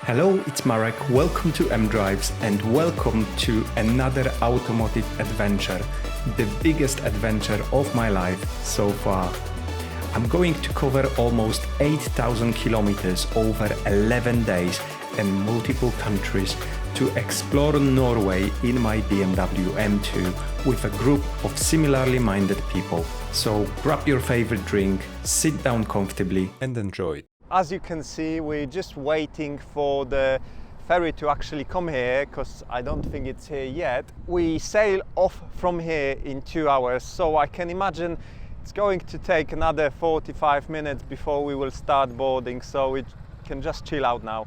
Hello, it's Marek. Welcome to MDrives and welcome to another automotive adventure, the biggest adventure of my life so far. I'm going to cover almost 8,000 kilometers over 11 days and multiple countries to explore Norway in my BMW M2 with a group of similarly minded people. So grab your favorite drink, sit down comfortably and enjoy. As you can see, we're just waiting for the ferry to actually come here because I don't think it's here yet. We sail off from here in 2 hours, so I can imagine it's going to take another 45 minutes before we will start boarding, so we can just chill out now.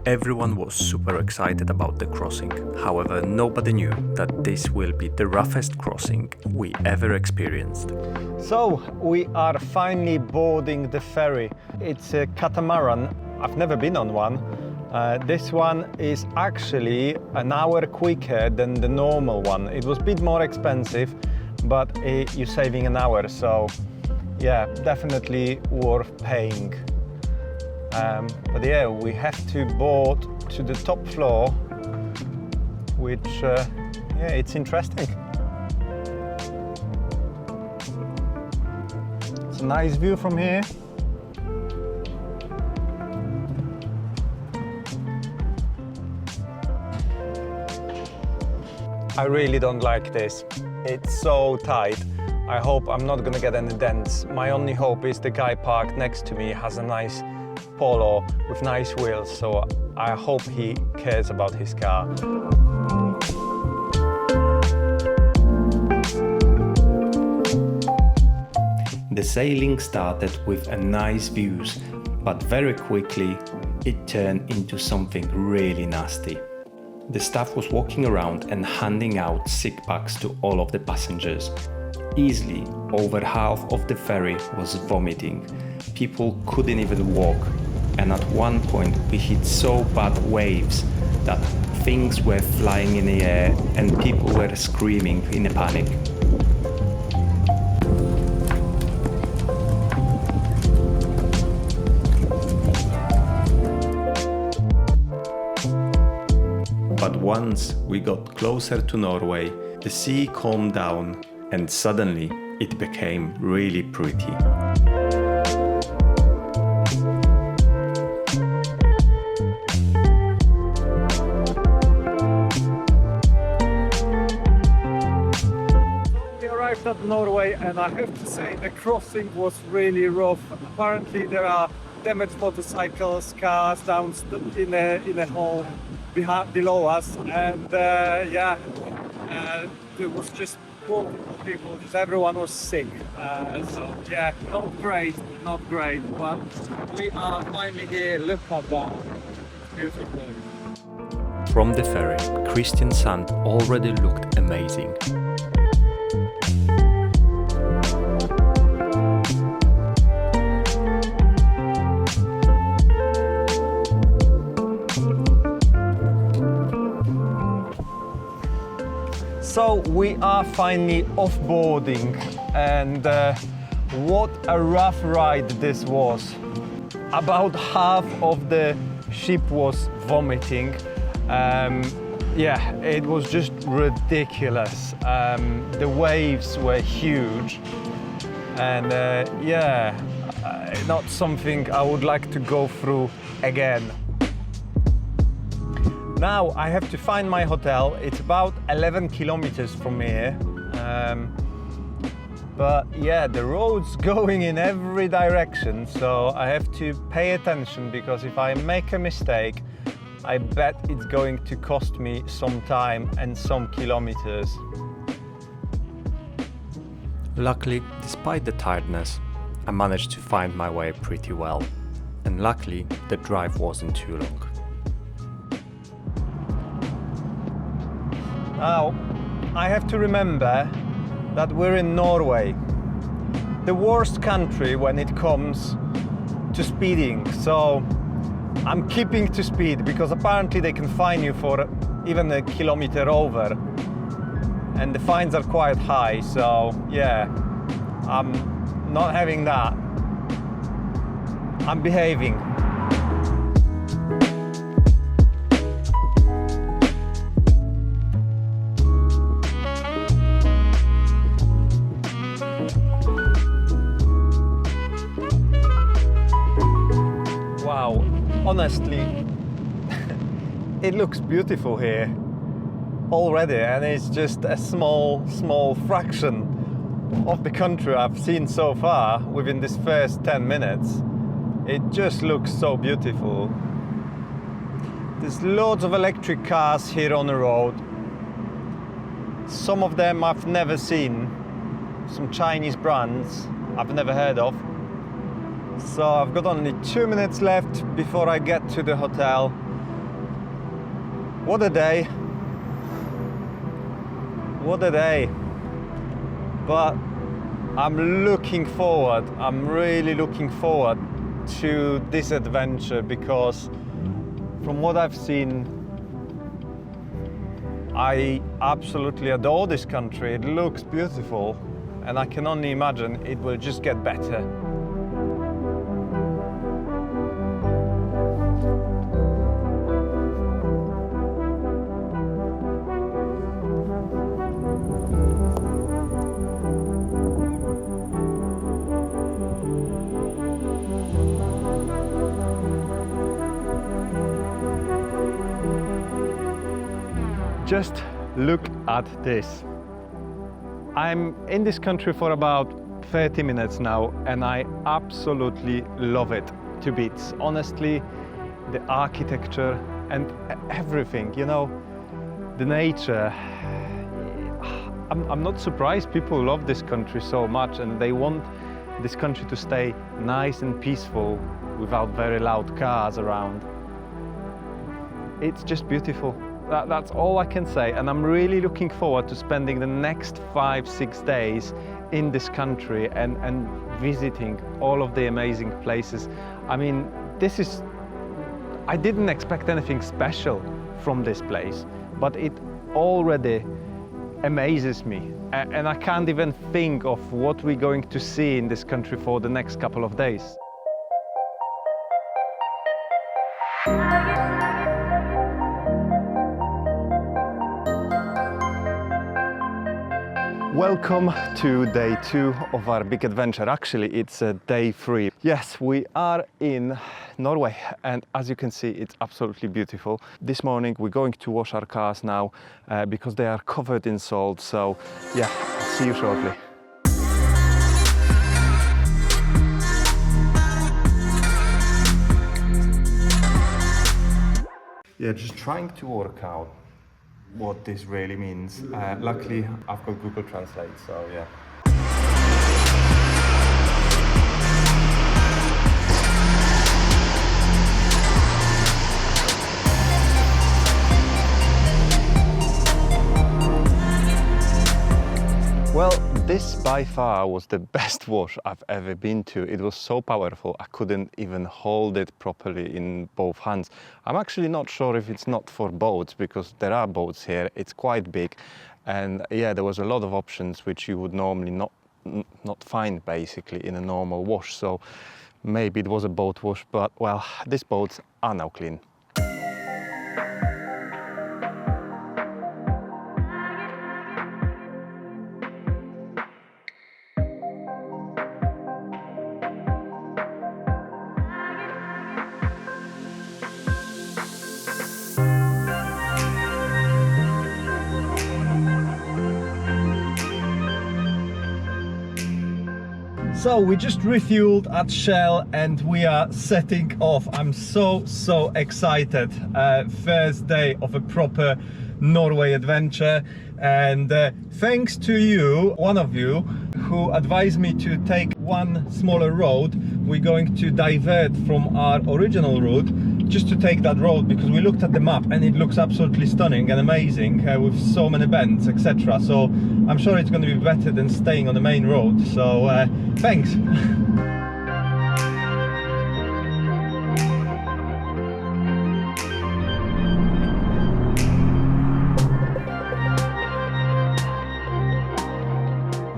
Everyone was super excited about the crossing. However, nobody knew that this will be the roughest crossing we ever experienced. So, we are finally boarding the ferry. It's a catamaran. I've never been on one. This one is actually an hour quicker than the normal one. It was a bit more expensive, but you're saving an hour, so yeah, definitely worth paying. But yeah, we have to board to the top floor, which, yeah, it's interesting. It's a nice view from here. I really don't like this. It's so tight. I hope I'm not gonna get any dents. My only hope is the guy parked next to me has a nice Polo with nice wheels, so I hope he cares about his car. The sailing started with a nice views, but very quickly it turned into something really nasty. The staff was walking around and handing out sick packs to all of the passengers. Easily over half of the ferry was vomiting. People couldn't even walk, and at one point we hit so bad waves that things were flying in the air and people were screaming in a panic. But once we got closer to Norway, the sea calmed down and suddenly it became really pretty. We arrived at Norway and I have to say the crossing was really rough. Apparently there are damaged motorcycles, cars down in a hole below us, and yeah, there was just multiple people, just everyone was sick. So yeah, not great, but we are finally here. Look at that, beautiful. From the ferry, Christian sand already looked amazing. So we are finally off-boarding, and what a rough ride this was. About half of the ship was vomiting. Yeah, it was just ridiculous. The waves were huge, and yeah, not something I would like to go through again. Now I have to find my hotel. It's about 11 kilometers from here. But yeah, the road's going in every direction, so I have to pay attention, because if I make a mistake, I bet it's going to cost me some time and some kilometers. Luckily, despite the tiredness, I managed to find my way pretty well. And luckily, the drive wasn't too long. Now, I have to remember that we're in Norway, the worst country when it comes to speeding. So I'm keeping to speed because apparently they can fine you for even a kilometer over, and the fines are quite high. So yeah, I'm not having that. I'm behaving. Wow, honestly, it looks beautiful here already, and it's just a small fraction of the country I've seen so far within this first 10 minutes. It just looks so beautiful. There's loads of electric cars here on the road. Some of them I've never seen. Some Chinese brands I've never heard of. So I've got only 2 minutes left before I get to the hotel. What a day. What a day. But I'm really looking forward to this adventure, because from what I've seen, I absolutely adore this country. It looks beautiful, and I can only imagine it will just get better. Just look at this. I'm in this country for about 30 minutes now, and I absolutely love it to bits. Honestly, the architecture and everything, you know, the nature. I'm not surprised people love this country so much, and they want this country to stay nice and peaceful without very loud cars around. It's just beautiful. That's all I can say, and I'm really looking forward to spending the next 5-6 days in this country and visiting all of the amazing places. I mean, I didn't expect anything special from this place, but it already amazes me, and I can't even think of what we're going to see in this country for the next couple of days. Welcome to day 2 of our big adventure. Actually, it's day 3. Yes, we are in Norway, and as you can see, it's absolutely beautiful. This morning we're going to wash our cars now because they are covered in salt. So yeah, I'll see you shortly. Yeah, just trying to work out what this really means. Luckily, I've got Google Translate, so yeah. Well, this by far was the best wash I've ever been to. It was so powerful, I couldn't even hold it properly in both hands. I'm actually not sure if it's not for boats, because there are boats here. It's quite big, and yeah, there was a lot of options which you would normally not find basically in a normal wash. So maybe it was a boat wash, but well, these boats are now clean. So we just refueled at Shell and we are setting off. I'm so excited. First day of a proper Norway adventure, and thanks to you, one of you, who advised me to take one smaller road. We're going to divert from our original route just to take that road, because we looked at the map and it looks absolutely stunning and amazing with so many bends, etc. So I'm sure it's going to be better than staying on the main road. So thanks.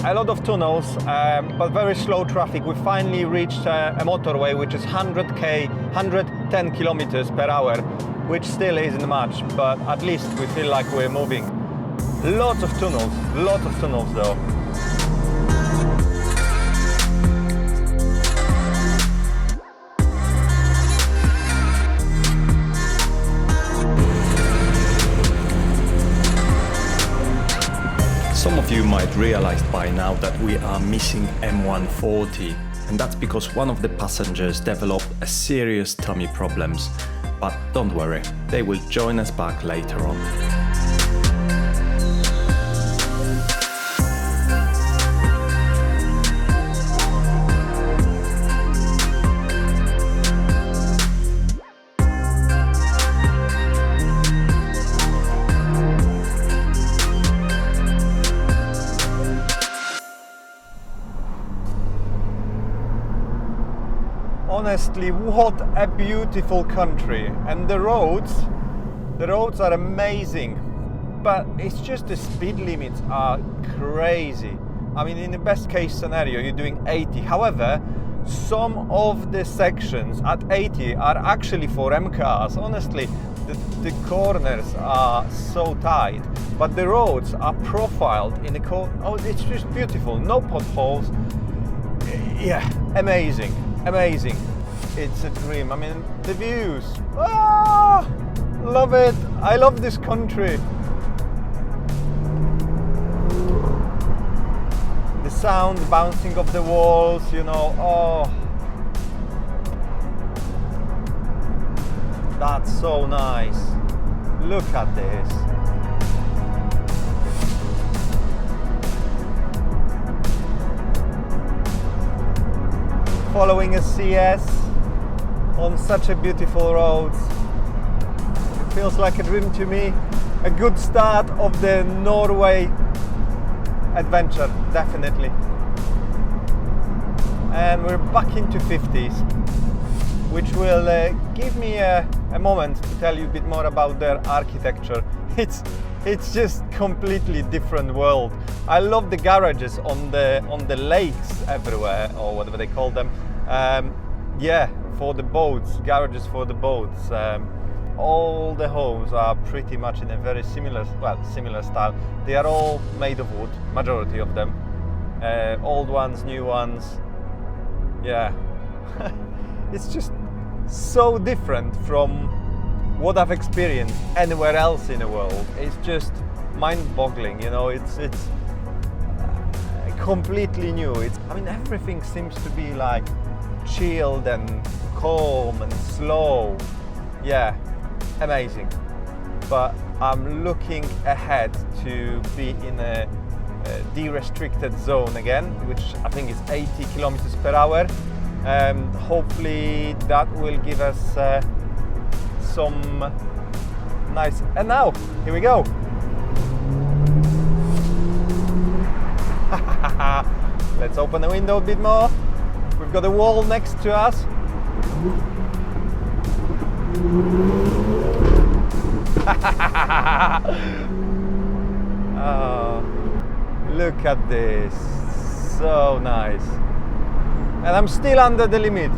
a lot of tunnels, but very slow traffic. We finally reached a motorway which is 110 kilometers per hour, which still isn't much, but at least we feel like we're moving. Lots of tunnels though. Some of you might realize by now that we are missing M140, and that's because one of the passengers developed a serious tummy problems. But don't worry, they will join us back later on. Honestly, what a beautiful country, and the roads are amazing, but it's just the speed limits are crazy. I mean, in the best case scenario you're doing 80, however some of the sections at 80 are actually for M cars. Honestly, the corners are so tight, but the roads are profiled in the oh, it's just beautiful, no potholes. Yeah, amazing. It's a dream. I mean, the views. Love it. I love this country. The sound bouncing off the walls, you know. Oh, that's so nice. Look at this. Following a CS on such a beautiful road. It feels like a dream to me. A good start of the Norway adventure, definitely. And we're back into 50s, which will give me a moment to tell you a bit more about their architecture. It's just completely different world. I love the garages on the lakes everywhere, or whatever they call them. Yeah, for the boats, garages for the boats. All the homes are pretty much in a very similar style. They are all made of wood, majority of them. Old ones, new ones. Yeah, it's just so different from what I've experienced anywhere else in the world. It's just mind-boggling, you know. It's completely new. I mean, everything seems to be like chilled and calm and slow. Yeah, amazing. But I'm looking ahead to be in a de-restricted zone again, which I think is 80 kilometers per hour. Hopefully that will give us some nice. And now, here we go. Let's open the window a bit more. We've got a wall next to us. Oh, look at this, so nice. And I'm still under the limit,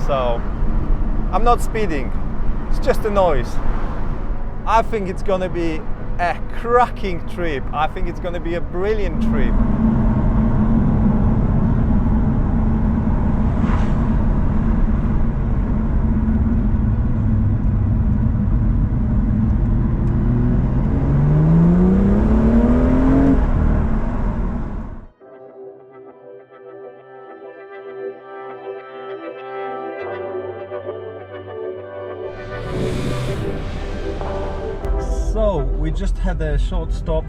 so I'm not speeding, it's just a noise. I think it's gonna be a cracking trip. I think it's gonna be a brilliant trip. So we just had a short stop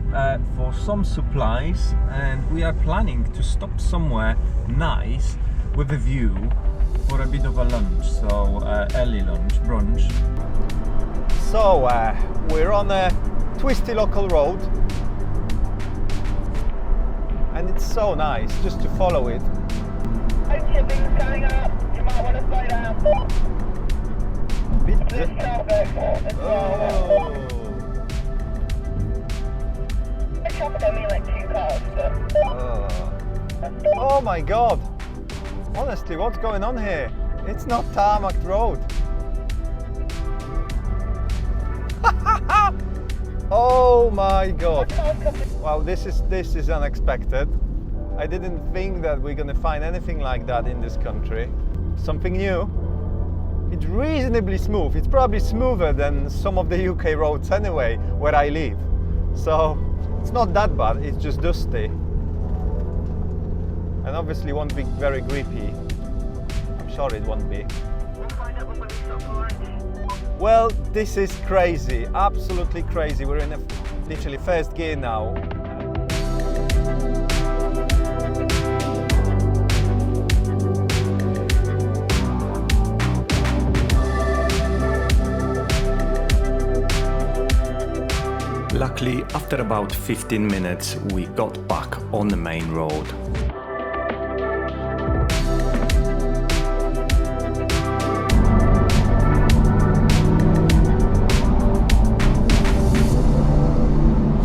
for some supplies, and we are planning to stop somewhere nice with a view for a bit of a lunch, so early lunch, brunch. So we're on a twisty local road, and it's so nice just to follow it. Shipping's coming up, you might want to slow down. It's only like 2 cars, so Oh my God! Honestly, what's going on here? It's not tarmac road. Oh my God! Wow, this is unexpected. I didn't think that we're gonna find anything like that in this country. Something new. It's reasonably smooth. It's probably smoother than some of the UK roads anyway, where I live. So it's not that bad, it's just dusty. And obviously won't be very grippy. I'm sure it won't be. Well, this is crazy, absolutely crazy. We're in literally first gear now. Luckily, after about 15 minutes, we got back on the main road.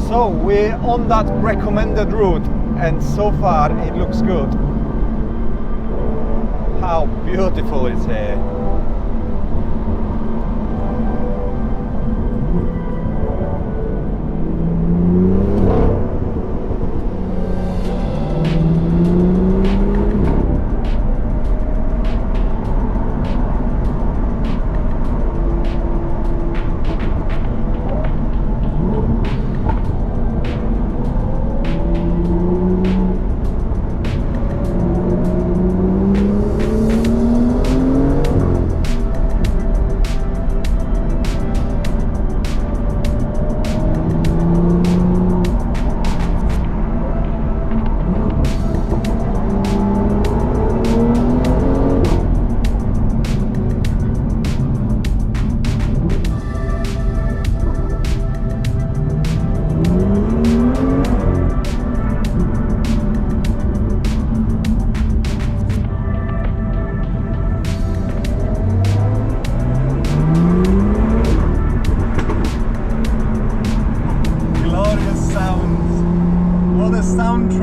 So we're on that recommended route, and so far it looks good. How beautiful it's here.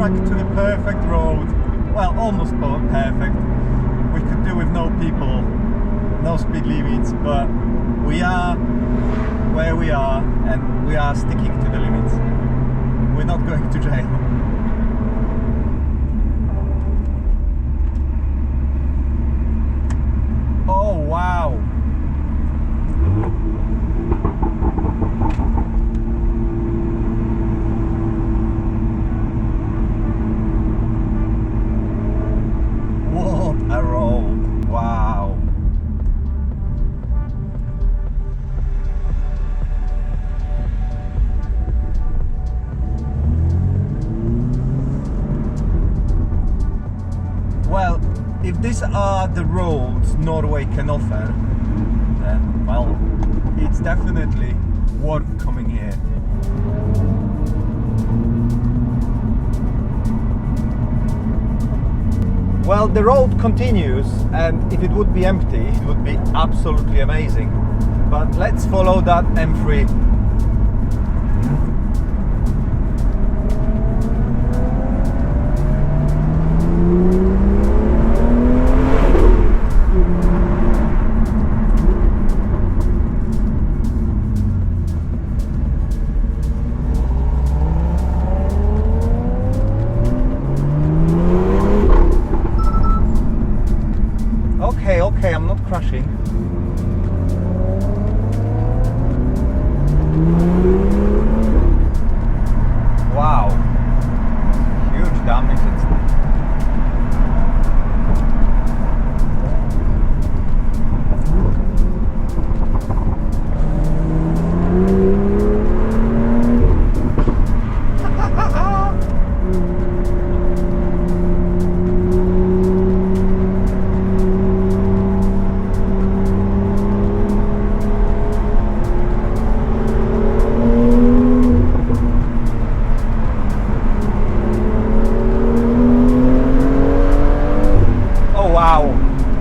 To the perfect road. Well, almost perfect. We could do with no people, no speed limits, but we are where we are and we are sticking to the limits. We're not going to jail. Oh wow! A road, wow. Well, if these are the roads Norway can offer, then, well, it's definitely worth coming here. Well, the road continues, and if it would be empty, it would be absolutely amazing. But let's follow that M3. Okay, I'm not crashing. Wow, huge damage.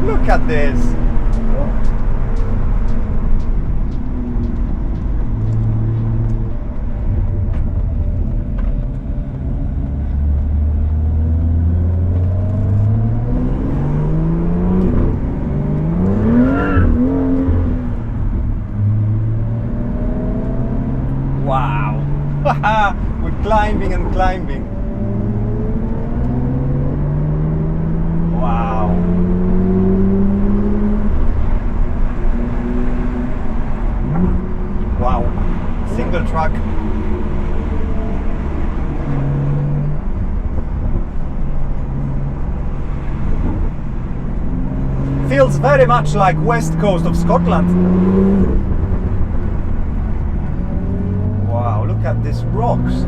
Look at this. and climbing. Wow. Wow. Single track. Feels very much like west coast of Scotland. Wow, look at these rocks.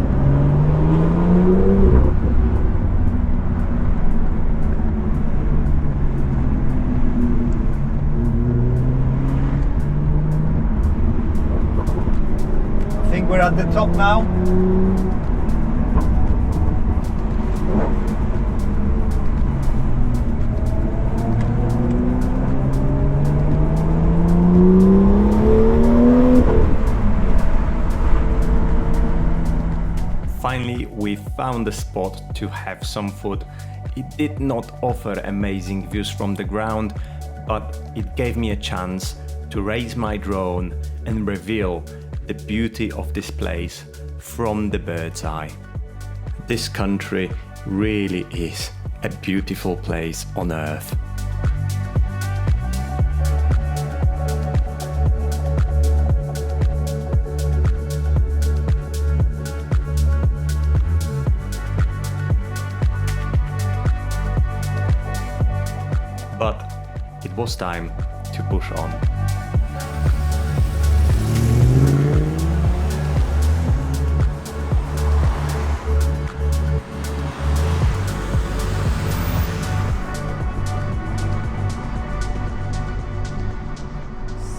I think we're at the top now. Finally, we found a spot to have some food. It did not offer amazing views from the ground, but it gave me a chance to raise my drone and reveal the beauty of this place from the bird's eye. This country really is a beautiful place on earth. But it was time to push on.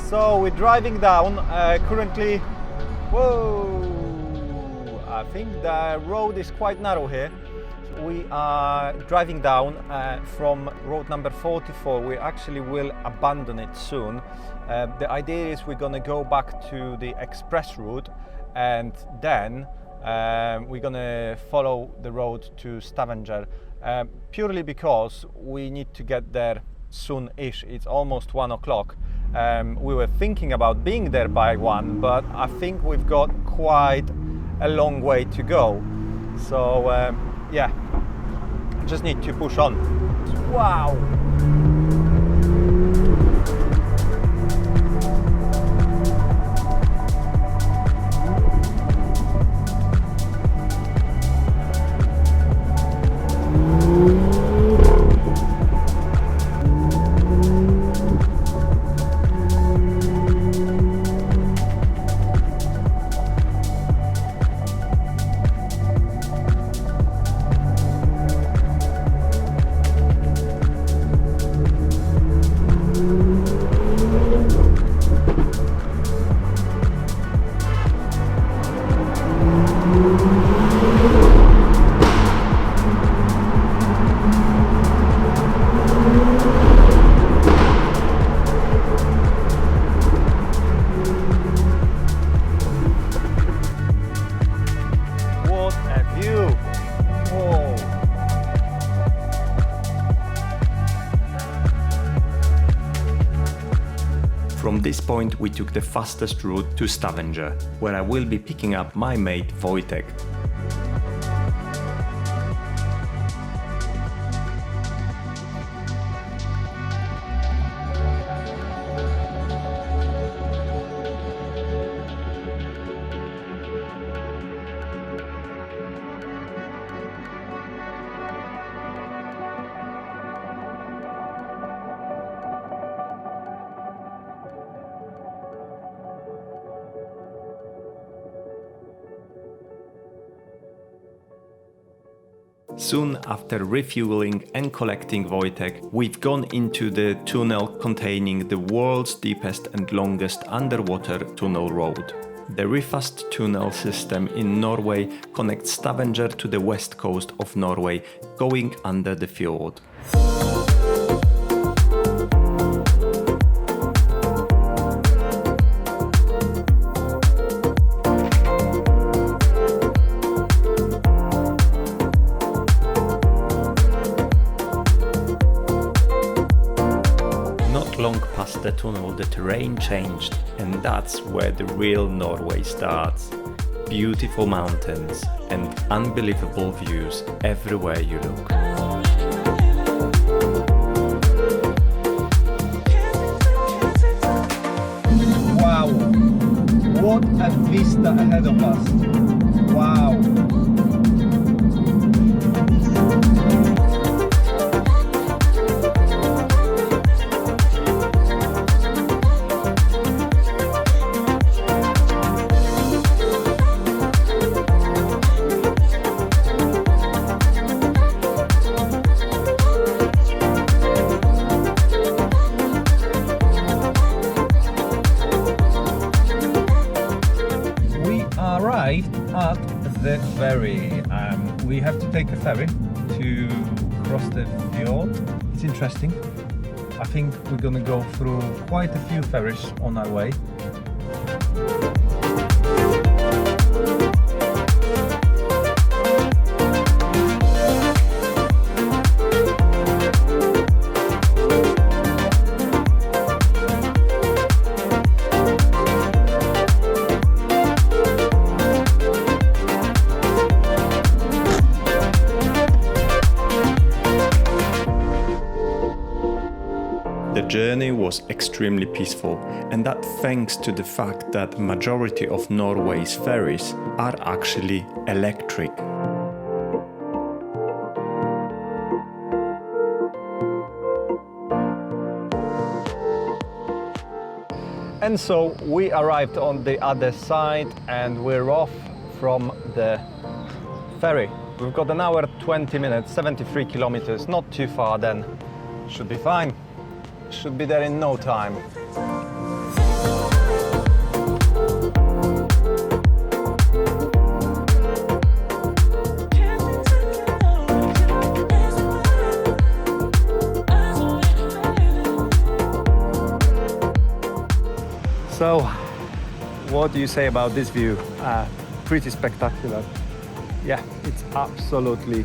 So we're driving down, currently, whoa, I think the road is quite narrow here. We are driving down from road number 44. We actually will abandon it soon. The idea is we're going to go back to the express route, and then we're going to follow the road to Stavanger, purely because we need to get there soon-ish. It's almost 1 o'clock. We were thinking about being there by 1, but I think we've got quite a long way to go. So yeah, just need to push on. Wow! From this point we took the fastest route to Stavanger, where I will be picking up my mate Wojtek. Soon after refueling and collecting Wojtek, we've gone into the tunnel containing the world's deepest and longest underwater tunnel road. The Ryfast tunnel system in Norway connects Stavanger to the west coast of Norway, going under the fjord. Long past the tunnel, the terrain changed, and that's where the real Norway starts. beautiful mountains and unbelievable views everywhere you look. Wow, what a vista ahead of us. Wow. Arrived at the ferry. We have to take a ferry to cross the fjord. It's interesting. I think we're gonna go through quite a few ferries on our way. The journey was extremely peaceful, and that thanks to the fact that majority of Norway's ferries are actually electric. And so we arrived on the other side and we're off from the ferry. We've got an hour 20 minutes, 73 kilometers, not too far then. Should be fine. Should be there in no time. So, what do you say about this view? Pretty spectacular. Yeah, it's absolutely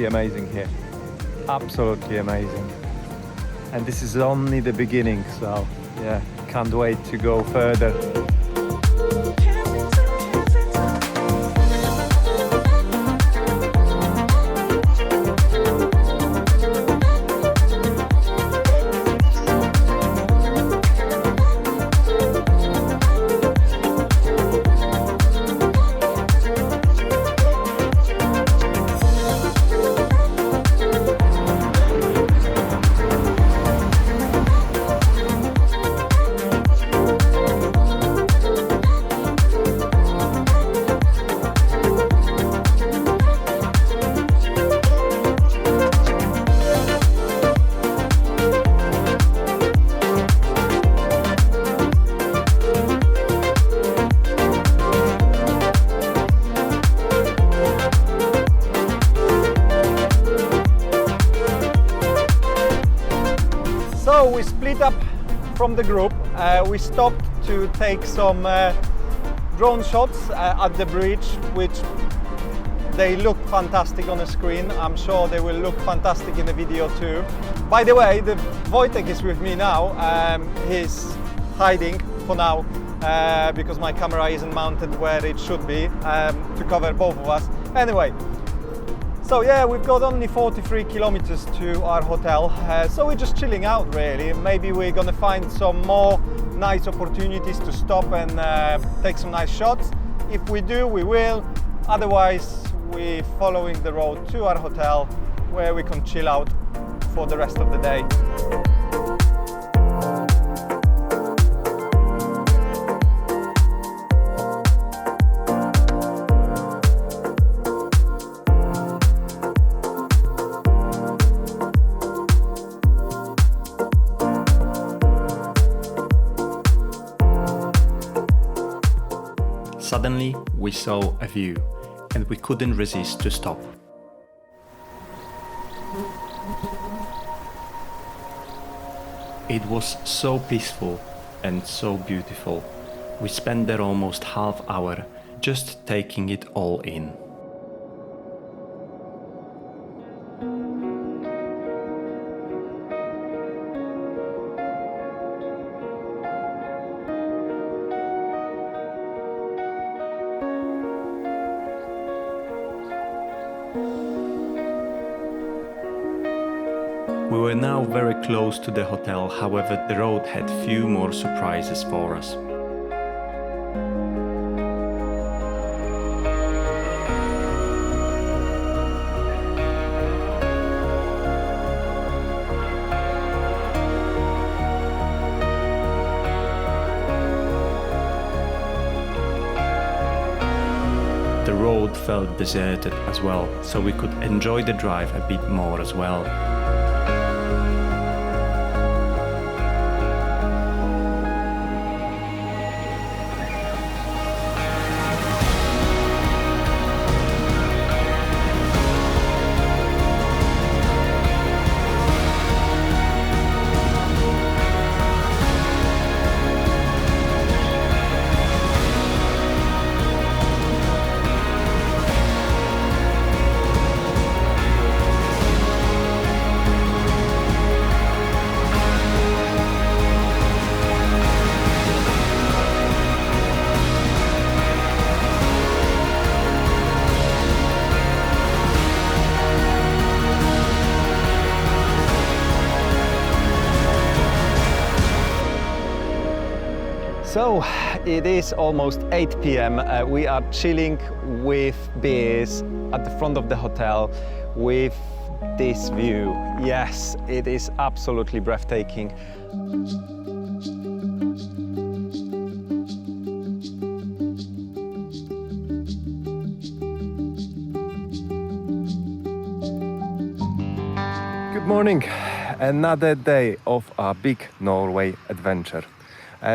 amazing here. Absolutely amazing. And this is only the beginning, so yeah, can't wait to go further. So we split up from the group. We stopped to take some drone shots at the bridge, which they look fantastic on the screen. I'm sure they will look fantastic in the video too. By the way, the Wojtek is with me now. He's hiding for now because my camera isn't mounted where it should be to cover both of us. Anyway, so yeah, we've got only 43 kilometers to our hotel, so we're just chilling out really. Maybe we're gonna find some more nice opportunities to stop and take some nice shots. If we do, we will. Otherwise, we're following the road to our hotel where we can chill out for the rest of the day. Suddenly, we saw a view, and we couldn't resist to stop. It was so peaceful and so beautiful. We spent there almost half hour just taking it all in. We were now very close to the hotel, however the road had few more surprises for us. The road felt deserted as well, so we could enjoy the drive a bit more as well. So it is almost 8 p.m. We are chilling with beers at the front of the hotel with this view. Yes, it is absolutely breathtaking. Good morning. Another day of our big Norway adventure.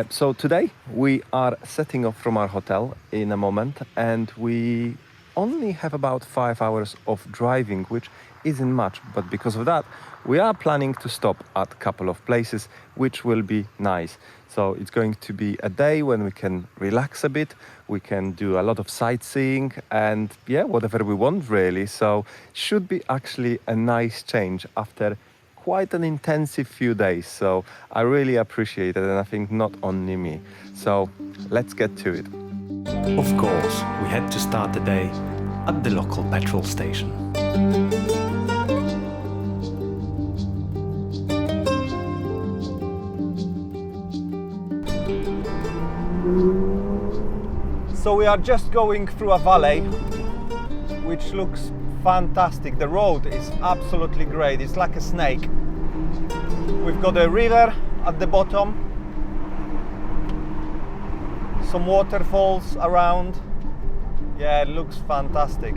So today we are setting off from our hotel in a moment, and we only have about 5 hours of driving, which isn't much, but because of that we are planning to stop at a couple of places which will be nice. So it's going to be a day when we can relax a bit, we can do a lot of sightseeing and whatever we want really. So should be actually a nice change after quite an intensive few days, so I really appreciate it, and I think not only me. So let's get to it. Of course, we had to start the day at the local petrol station. So we are just going through a valley which looks fantastic. The road is absolutely great. It's like a snake. We've got a river at the bottom, some waterfalls around. Yeah, it looks fantastic.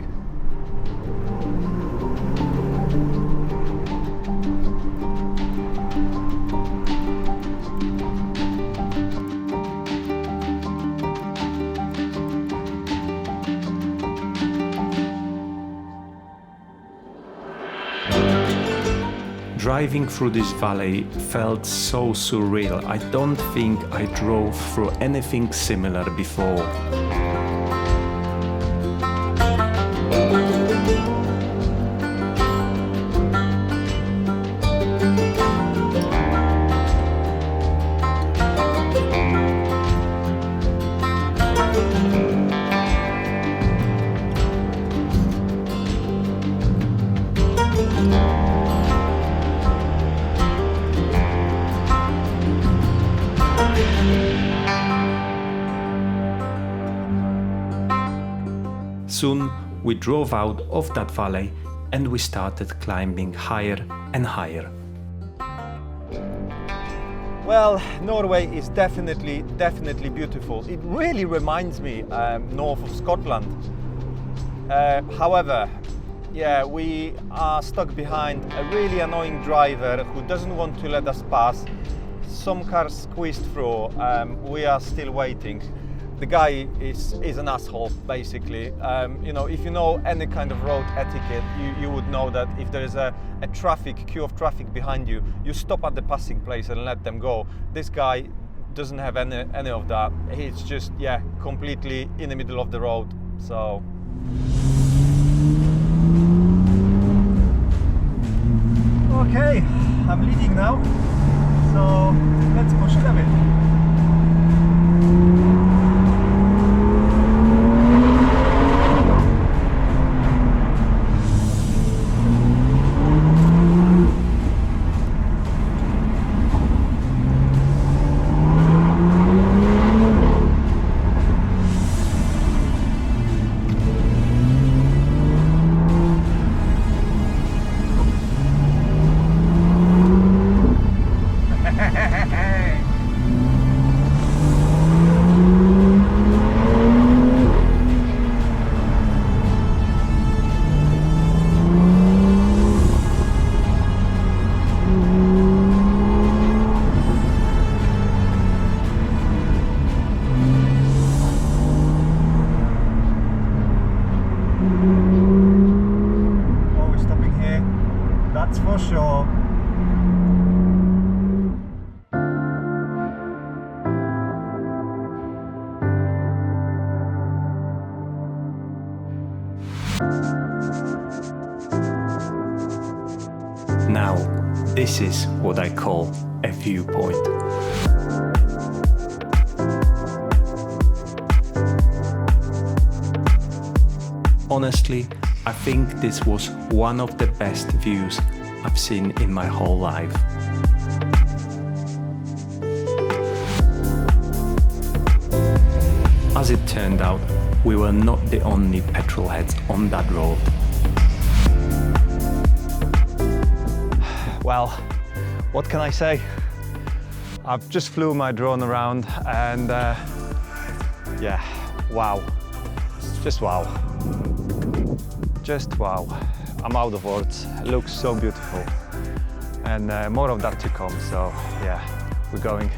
Driving through this valley felt so surreal. I don't think I drove through anything similar before. Soon we drove out of that valley and we started climbing higher and higher. Well, Norway is definitely beautiful. It really reminds me north of Scotland. However, we are stuck behind a really annoying driver who doesn't want to let us pass. Some cars squeezed through. We are still waiting. The guy is an asshole, basically. If you know any kind of road etiquette, you would know that if there is a queue of traffic behind you, you stop at the passing place and let them go. This guy doesn't have any of that. He's just, completely in the middle of the road. So. Okay, I'm leading now. So let's push it a bit. This is what I call a viewpoint. Honestly, I think this was one of the best views I've seen in my whole life. As it turned out, we were not the only petrolheads on that road. Well, what can I say? I've just flew my drone around and yeah, wow. Just wow. Just wow. I'm out of words. It looks so beautiful. And more of that to come, so yeah, we're going.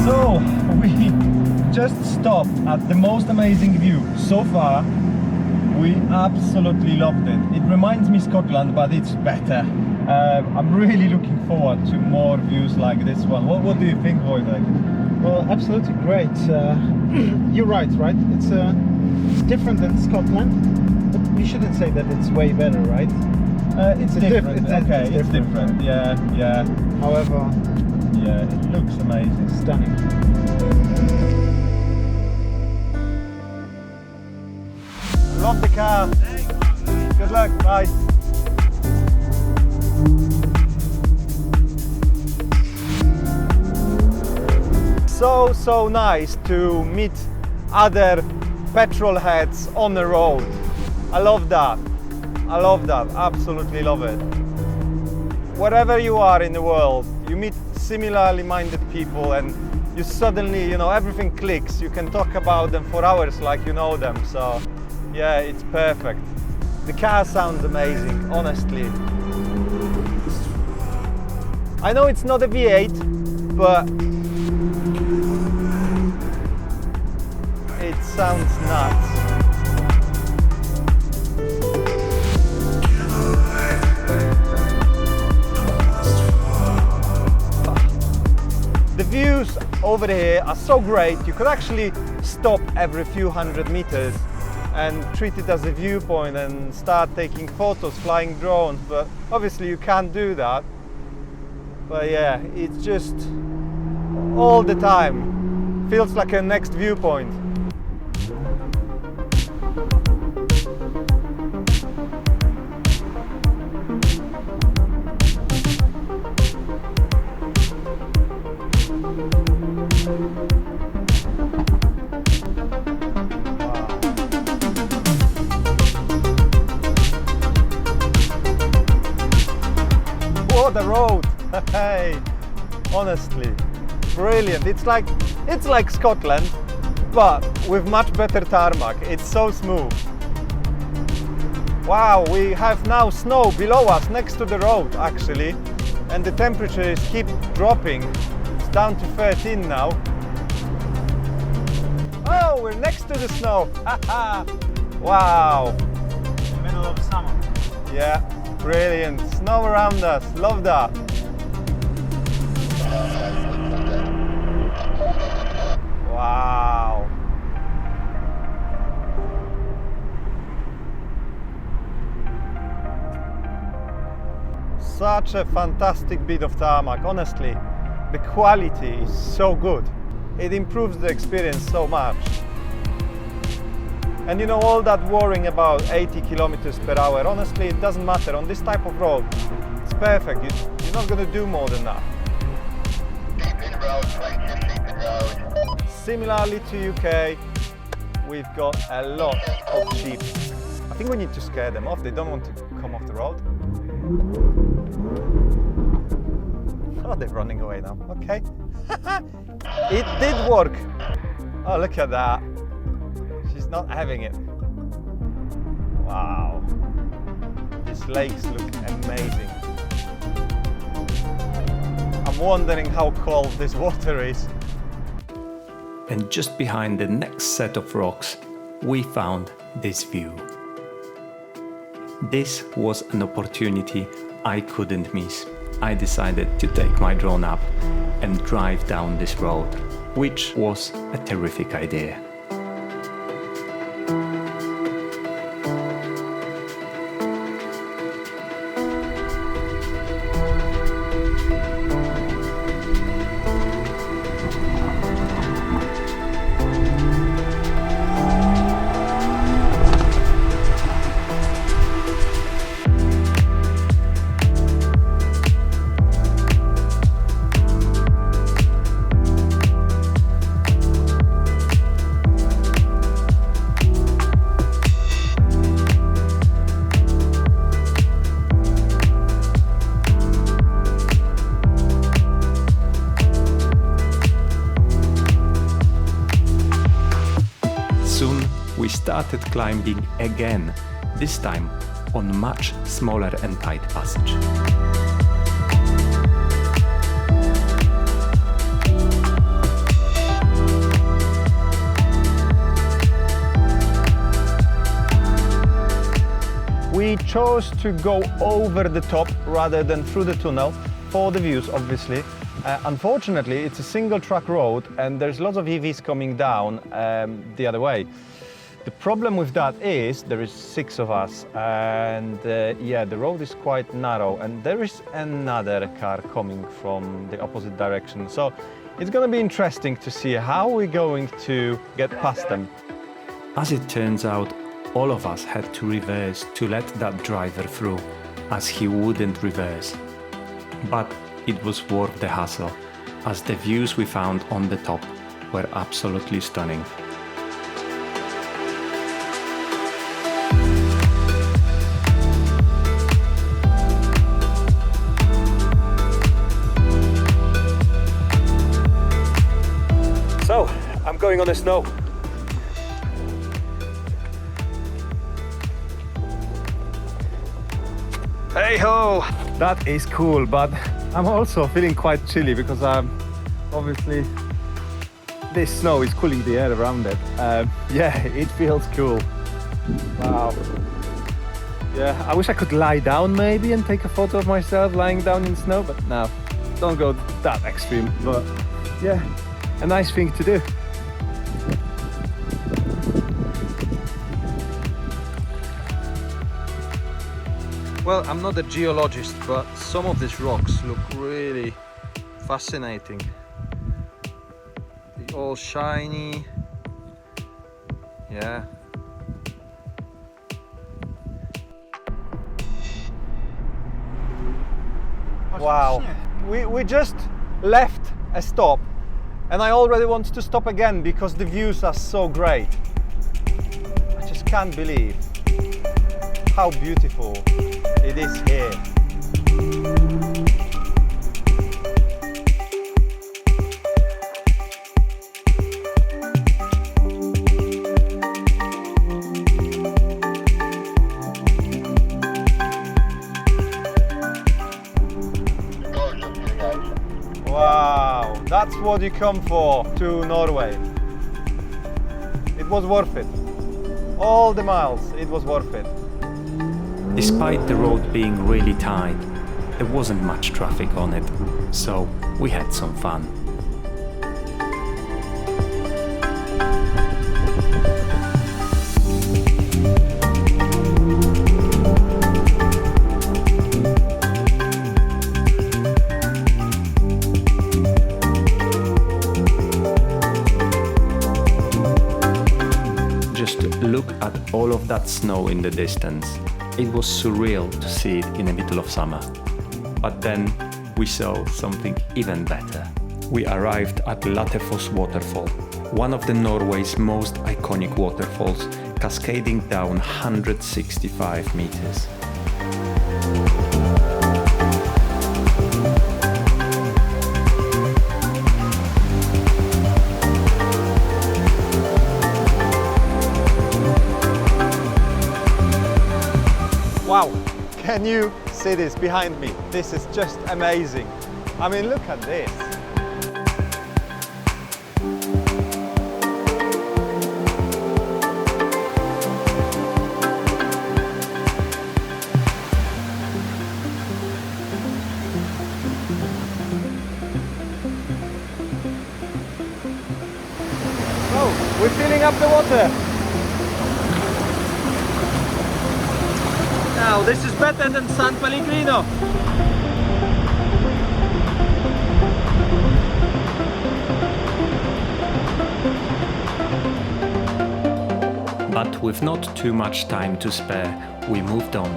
So we just stopped at the most amazing view so far. We absolutely loved it. It reminds me Scotland, but it's better. I'm really looking forward to more views like this one. What do you think, Wojtek? Well, absolutely great. You're right? It's different than Scotland, but we shouldn't say that it's way better, right? It's different. It's different. Yeah. However, yeah, it looks amazing. Stunning. Love the car. Good luck, bye. So nice to meet other petrol heads on the road. I love that. Absolutely love it. Wherever you are in the world, you meet similarly minded people and you suddenly, everything clicks. You can talk about them for hours like you know them. So yeah, it's perfect. The car sounds amazing, honestly. I know it's not a V8, but it sounds nuts. The views over here are so great. You could actually stop every few hundred meters and treat it as a viewpoint and start taking photos, flying drones, but obviously you can't do that. But yeah, it's just all the time feels like a next viewpoint. What a road! Hey, honestly, brilliant. It's like Scotland, but with much better tarmac. It's so smooth. Wow, we have now snow below us next to the road actually, and the temperatures keep dropping. It's down to 13 now. Oh, we're next to the snow. Wow. Middle of summer. Yeah, brilliant. Snow around us. Love that. Wow. Such a fantastic bit of tarmac, honestly. The quality is so good. It improves the experience so much. And all that worrying about 80 kilometers per hour, honestly, it doesn't matter. On this type of road, it's perfect. You're not going to do more than that. Similarly to UK, we've got a lot of sheep. I think we need to scare them off. They don't want to come off the road. Oh, they're running away now. Okay. It did work. Oh, look at that. She's not having it. Wow. These lakes look amazing. I'm wondering how cold this water is. And just behind the next set of rocks, we found this view. This was an opportunity I couldn't miss. I decided to take my drone up and drive down this road, which was a terrific idea. Soon we started climbing again, this time on much smaller and tight passage. We chose to go over the top rather than through the tunnel for the views, obviously. Unfortunately, it's a single track road and there's lots of EVs coming down the other way. The problem with that is there is 6 of us and yeah, the road is quite narrow and there is another car coming from the opposite direction. So it's going to be interesting to see how we're going to get past them. As it turns out, all of us had to reverse to let that driver through, as he wouldn't reverse. But it was worth the hassle, as the views we found on the top were absolutely stunning. So, I'm going on the snow. Hey ho! That is cool, but I'm also feeling quite chilly because obviously this snow is cooling the air around it. Yeah, it feels cool. Wow. Yeah, I wish I could lie down maybe and take a photo of myself lying down in snow, but no, don't go that extreme. But yeah, a nice thing to do. Well, I'm not a geologist, but some of these rocks look really fascinating. They're all shiny. Yeah. Wow. We just left a stop and I already want to stop again because the views are so great. I just can't believe how beautiful it is here. Wow, that's what you come for to Norway. It was worth it. All the miles, it was worth it. Despite the road being really tight, there wasn't much traffic on it, so we had some fun. Just look at all of that snow in the distance. It was surreal to see it in the middle of summer. But then we saw something even better. We arrived at Waterfalls waterfall, one of the Norway's most iconic waterfalls, cascading down 165 meters. Wow, can you see this behind me? This is just amazing. I mean, look at this. going up the water. Now this is better than San Pellegrino. But with not too much time to spare, we moved on.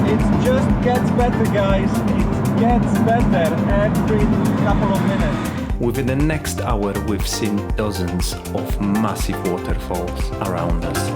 It just gets better, guys. It gets better every couple of minutes. Within the next hour, we've seen dozens of massive waterfalls around us.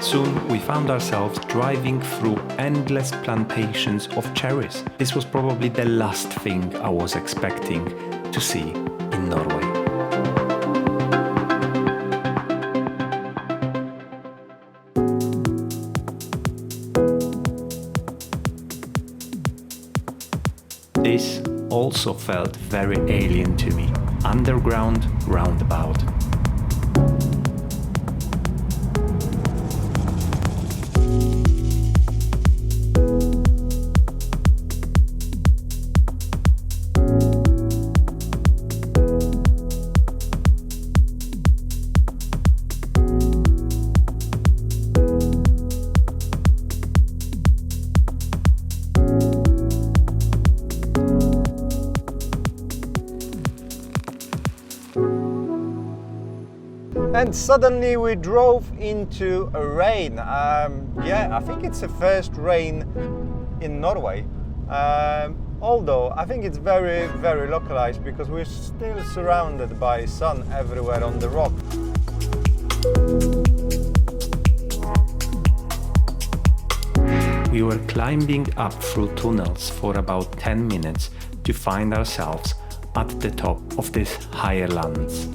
Soon we found ourselves driving through endless plantations of cherries. This was probably the last thing I was expecting to see in Norway. This also felt very alien to me. Underground roundabout. And suddenly we drove into a rain. Yeah, I think it's the first rain in Norway. Although I think it's very, very localized because we're still surrounded by sun everywhere on the rock. We were climbing up through tunnels for about 10 minutes to find ourselves at the top of these higher lands.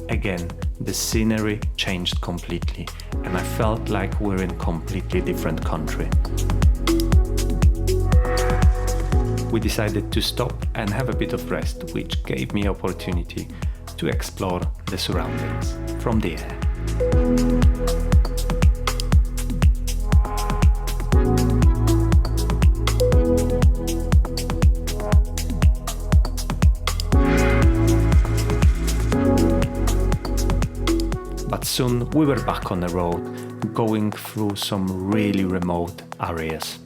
Again, the scenery changed completely, and I felt like we're in a completely different country. We decided to stop and have a bit of rest, which gave me opportunity to explore the surroundings from the air. But soon we were back on the road, going through some really remote areas.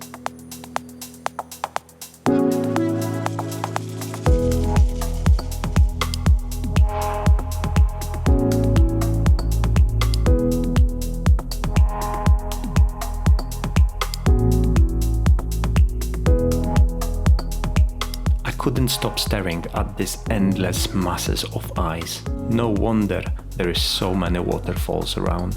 I couldn't stop staring at these endless masses of ice. No wonder there is so many waterfalls around.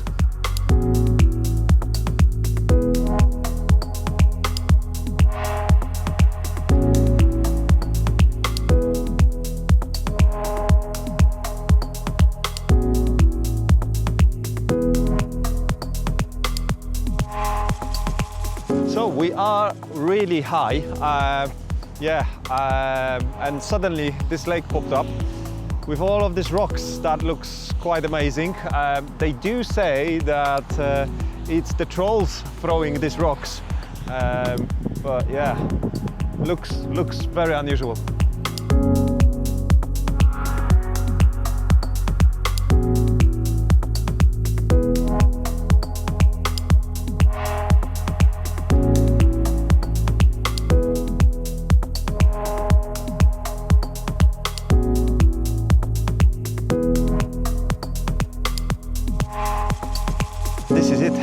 So we are really high, and suddenly this lake popped up with all of these rocks. That looks quite amazing. They do say that it's the trolls throwing these rocks, but yeah, looks very unusual. This is it,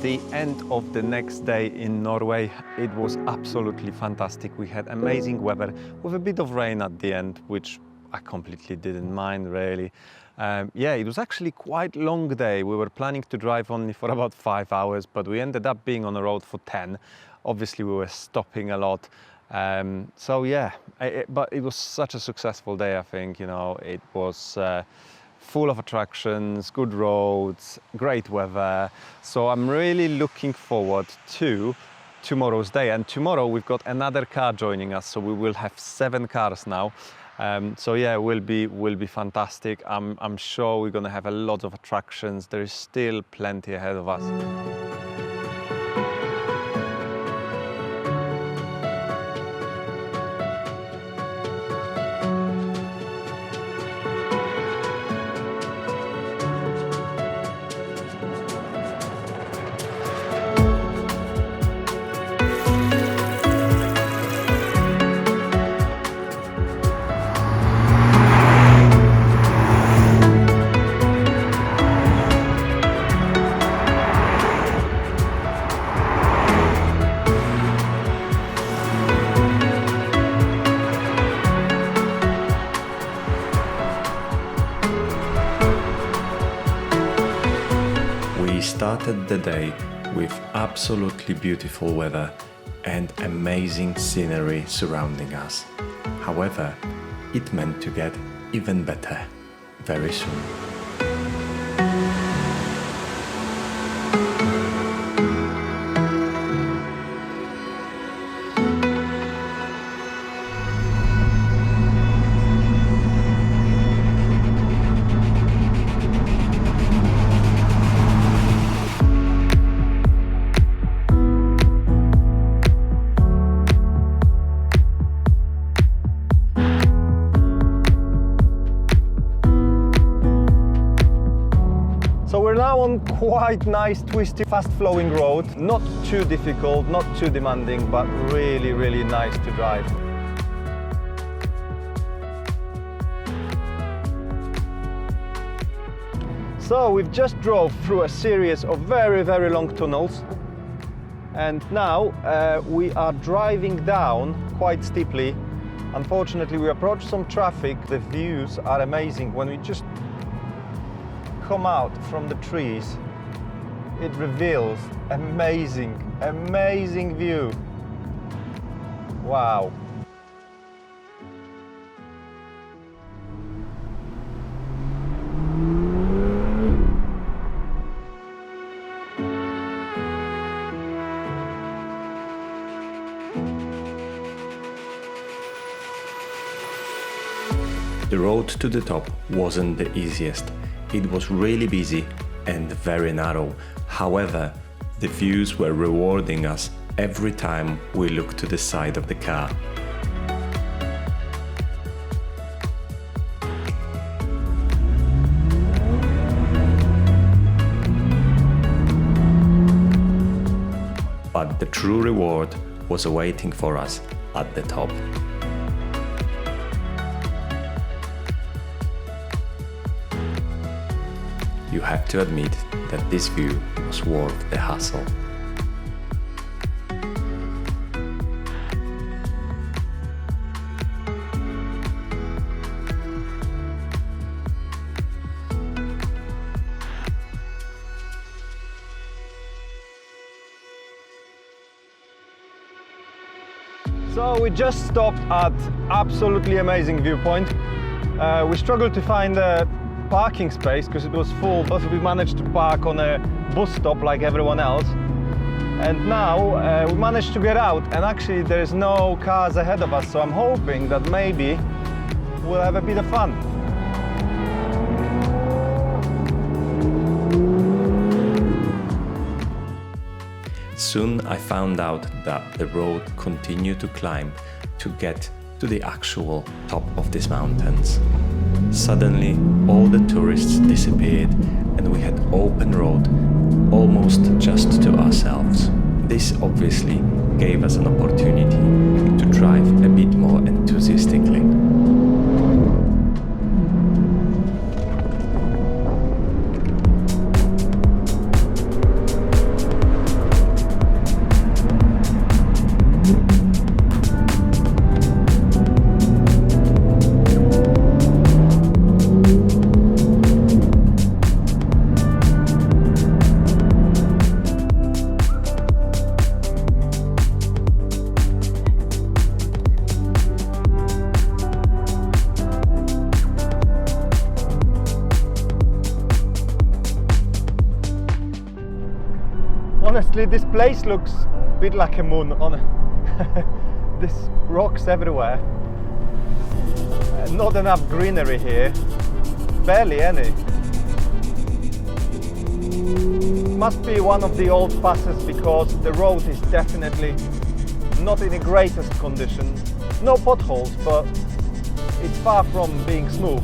the end of the next day in Norway. It was absolutely fantastic. We had amazing weather with a bit of rain at the end, which I completely didn't mind really. Yeah, it was actually quite a long day. We were planning to drive only for about 5 hours, but we ended up being on the road for 10. Obviously we were stopping a lot. So yeah, but it was such a successful day, I think. You know, it was full of attractions, good roads, great weather. So I'm really looking forward to tomorrow's day. And tomorrow we've got another car joining us, so we will have 7 cars now. So yeah, will be fantastic. I'm sure we're gonna have a lot of attractions. There is still plenty ahead of us. We started the day with absolutely beautiful weather and amazing scenery surrounding us. However, it meant to get even better very soon. So we're now on quite nice, twisty, fast-flowing road. Not too difficult, not too demanding, but really, really nice to drive. So we've just drove through a series of very, very long tunnels. And now we are driving down quite steeply. Unfortunately, we approached some traffic. The views are amazing. When we just come out from the trees, it reveals amazing, amazing view. Wow. The road to the top wasn't the easiest. It was really busy and very narrow. However, the views were rewarding us every time we looked to the side of the car. But the true reward was awaiting for us at the top. You have to admit that this view was worth the hassle. So we just stopped at absolutely amazing viewpoint. We struggled to find a parking space because it was full, but we managed to park on a bus stop like everyone else. And now we managed to get out, and actually there is no cars ahead of us, so I'm hoping that maybe we'll have a bit of fun. Soon I found out that the road continued to climb to get to the actual top of these mountains. Suddenly, all the tourists disappeared and we had open road almost just to ourselves. This obviously gave us an opportunity to drive a bit more enthusiastically. Honestly, this place looks bit like a moon on there's rocks everywhere. Not enough greenery here, barely any. Must be one of the old passes because the road is definitely not in the greatest condition. No potholes, but it's far from being smooth.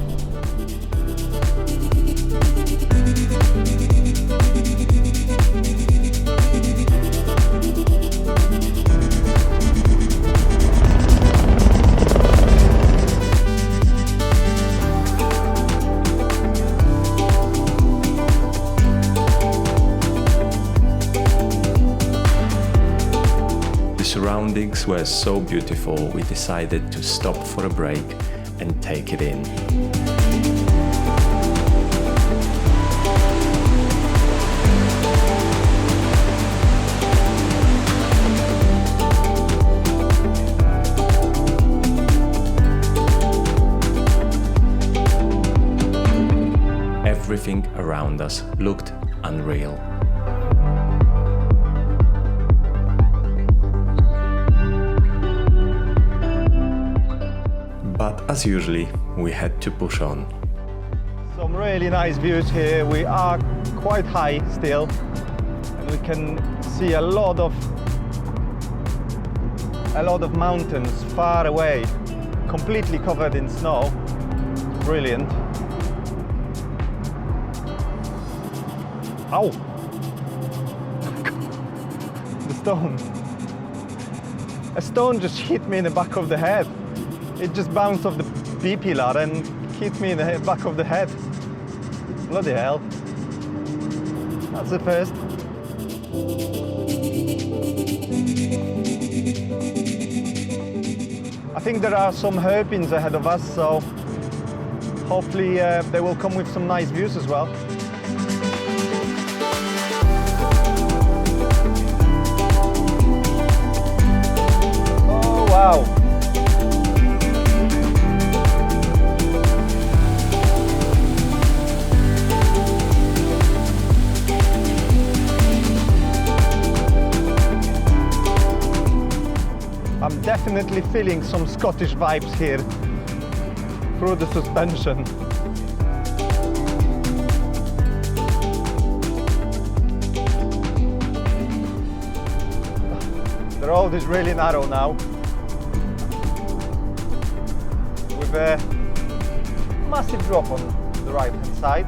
The surroundings were so beautiful, we decided to stop for a break and take it in. Everything around us looked unreal. But as usually, we had to push on. Some really nice views here. We are quite high still, and we can see a lot of mountains far away, completely covered in snow. Brilliant. Ow! The stone. A stone just hit me in the back of the head. It just bounced off the B-pillar and hit me in the back of the head. Bloody hell. That's the first. I think there are some hairpins ahead of us, so hopefully they will come with some nice views as well. Oh wow! I'm definitely feeling some Scottish vibes here through the suspension. The road is really narrow now, with a massive drop on the right hand side.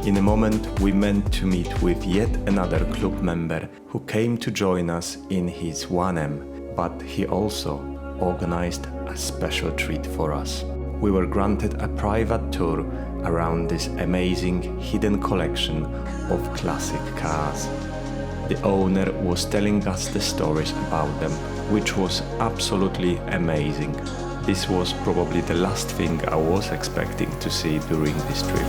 In a moment, we meant to meet with yet another club member who came to join us in his 1M, but he also organized a special treat for us. We were granted a private tour around this amazing hidden collection of classic cars. The owner was telling us the stories about them, which was absolutely amazing. This was probably the last thing I was expecting to see during this trip.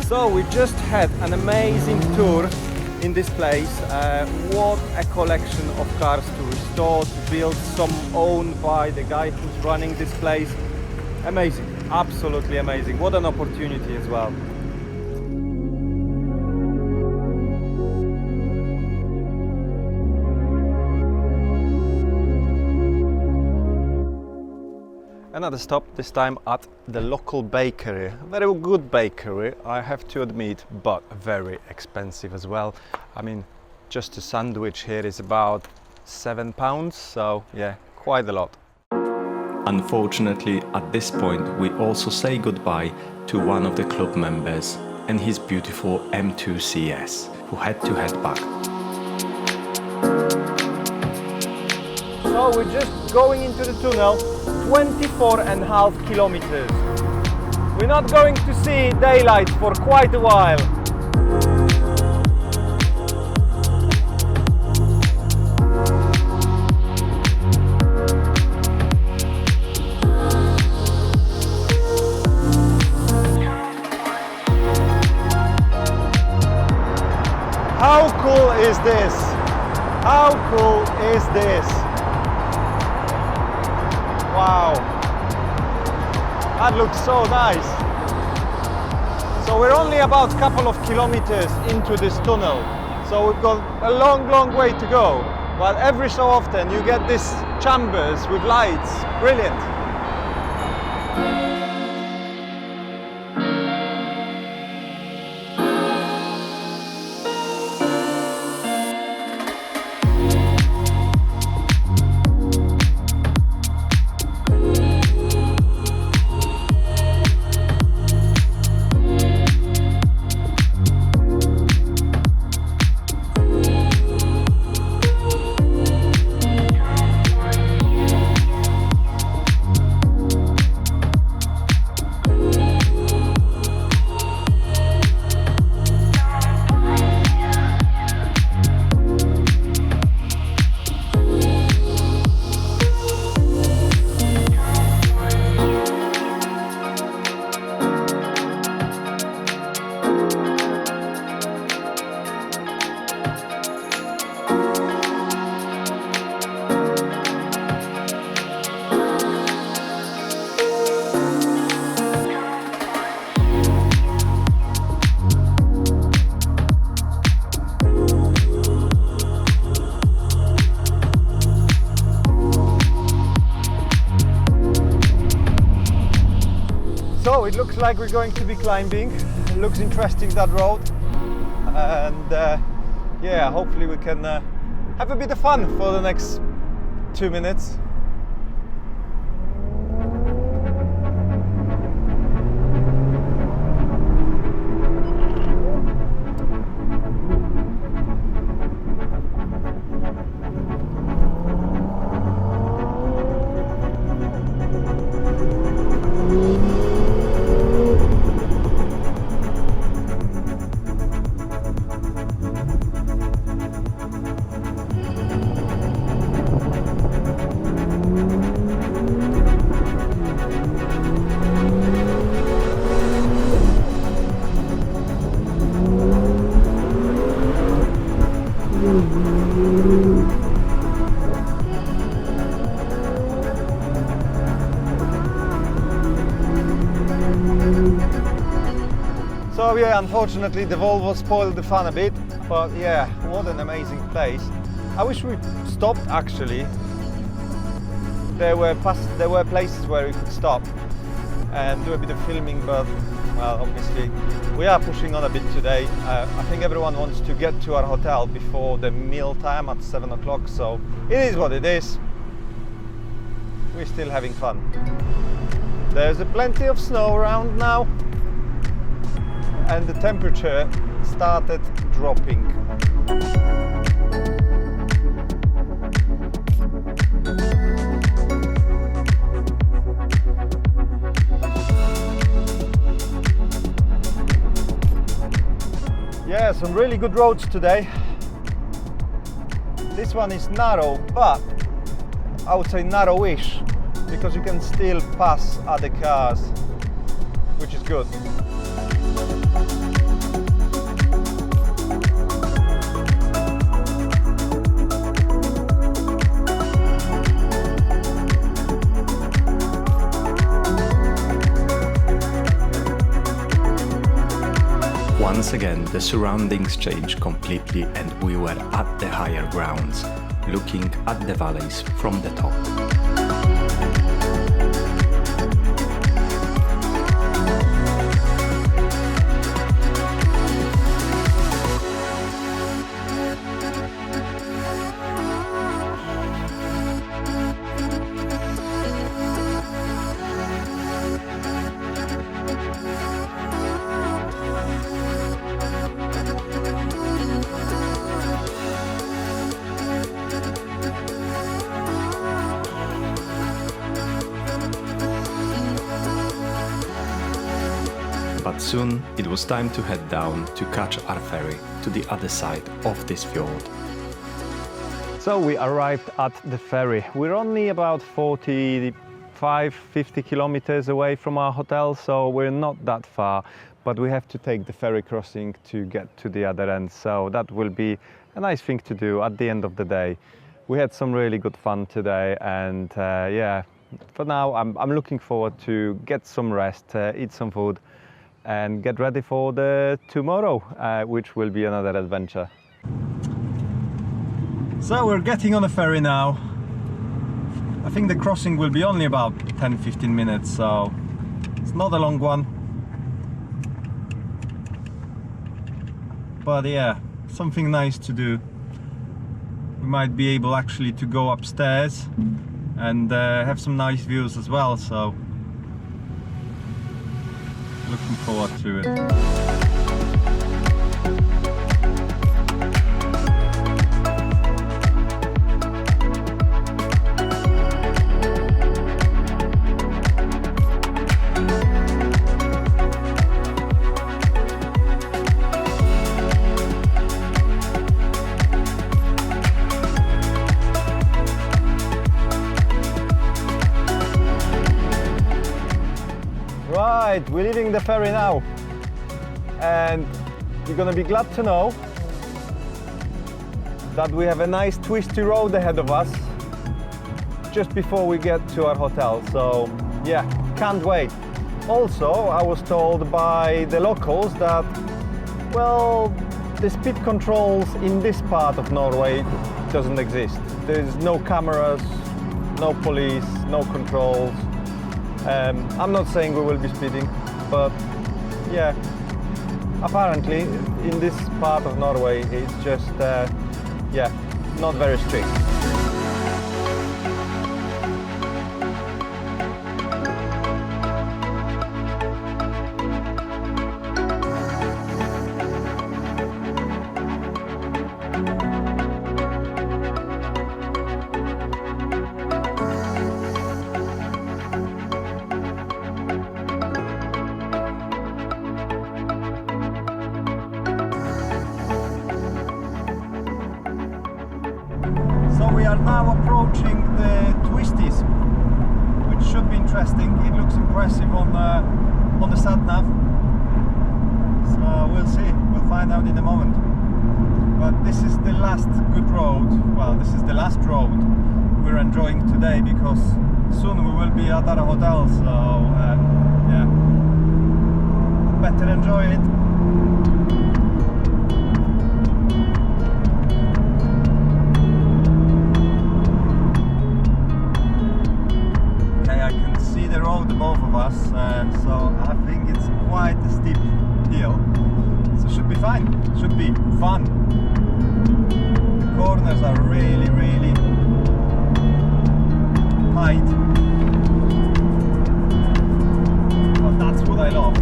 So we just had an amazing tour in this place. What a collection of cars to restore, to build, some owned by the guy who's running this place. Amazing, absolutely amazing. What an opportunity as well. Another stop, this time at the local bakery. A very good bakery, I have to admit, but very expensive as well. I mean, just a sandwich here is about £7, so yeah, quite a lot. Unfortunately, at this point, we also say goodbye to one of the club members and his beautiful M2 CS, who had to head back. So we're just going into the tunnel, 24.5 kilometers. We're not going to see daylight for quite a while. How cool is this? How cool is this? Wow, that looks so nice. So we're only about a couple of kilometers into this tunnel, so we've got a long way to go, but every so often you get these chambers with lights. Brilliant. So it looks like we're going to be climbing. It looks interesting, that road, and yeah, hopefully we can have a bit of fun for the next 2 minutes. So yeah, unfortunately the Volvo spoiled the fun a bit, but yeah, what an amazing place. I wish we stopped actually. There were places where we could stop and do a bit of filming, but well, obviously we are pushing on a bit today. I think everyone wants to get to our hotel before the meal time at 7 o'clock, so it is what it is. We're still having fun. There's plenty of snow around now, and the temperature started dropping. Yeah, some really good roads today. This one is narrow, but I would say narrowish, because you can still pass other cars, which is good. Once again, the surroundings changed completely and we were at the higher grounds, looking at the valleys from the top. soon it was time to head down to catch our ferry to the other side of this fjord. So we arrived at the ferry. We're only about 45-50 kilometers away from our hotel, so we're not that far, but we have to take the ferry crossing to get to the other end, so that will be a nice thing to do at the end of the day. We had some really good fun today, and yeah, for now I'm looking forward to get some rest, eat some food and get ready for the tomorrow, which will be another adventure. So we're getting on the ferry now. I think the crossing will be only about 10-15 minutes, so it's not a long one. But yeah, something nice to do. We might be able actually to go upstairs and have some nice views as well, so looking forward to it. Right, we're leaving the ferry now, and you're gonna be glad to know that we have a nice twisty road ahead of us just before we get to our hotel, so yeah, can't wait. Also, I was told by the locals that, well, the speed controls in this part of Norway doesn't exist. There's no cameras, no police, no controls. I'm not saying we will be speeding, but yeah, apparently in this part of Norway it's just, yeah, not very strict. So we are now approaching the twisties, which should be interesting. It looks impressive on the sat-nav. So we'll see. We'll find out in a moment. But this is the last good road. Well, this is the last road we're enjoying today, because soon we will be at our hotel. So yeah, better enjoy it. The road above of us, so I think it's quite a steep hill, so should be fine, should be fun. The corners are really tight, but that's what I love.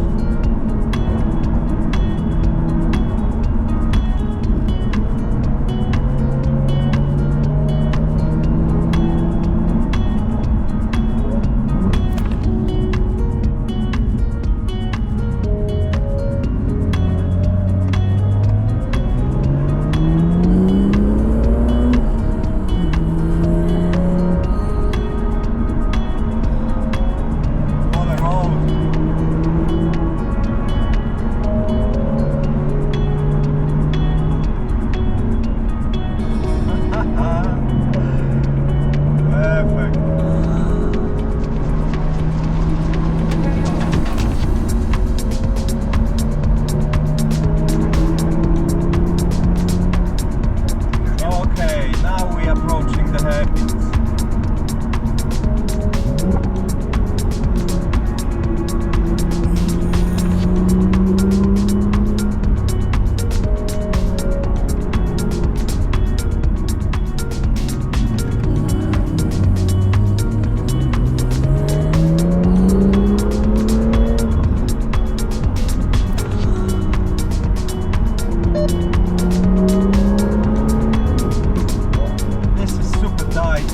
This is super tight.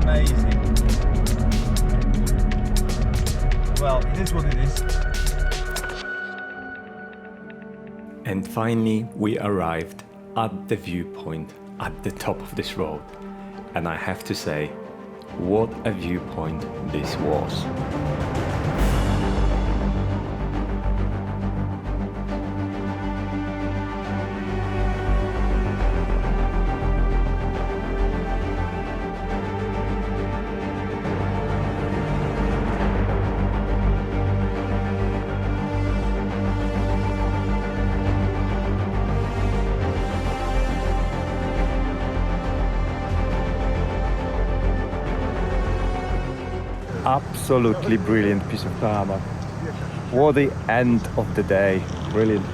amazing. Well, it is what it is. And finally, we arrived at the viewpoint at the top of this road. And I have to say, what a viewpoint this was. Absolutely brilliant piece of tarmac. What the end of the day. Brilliant.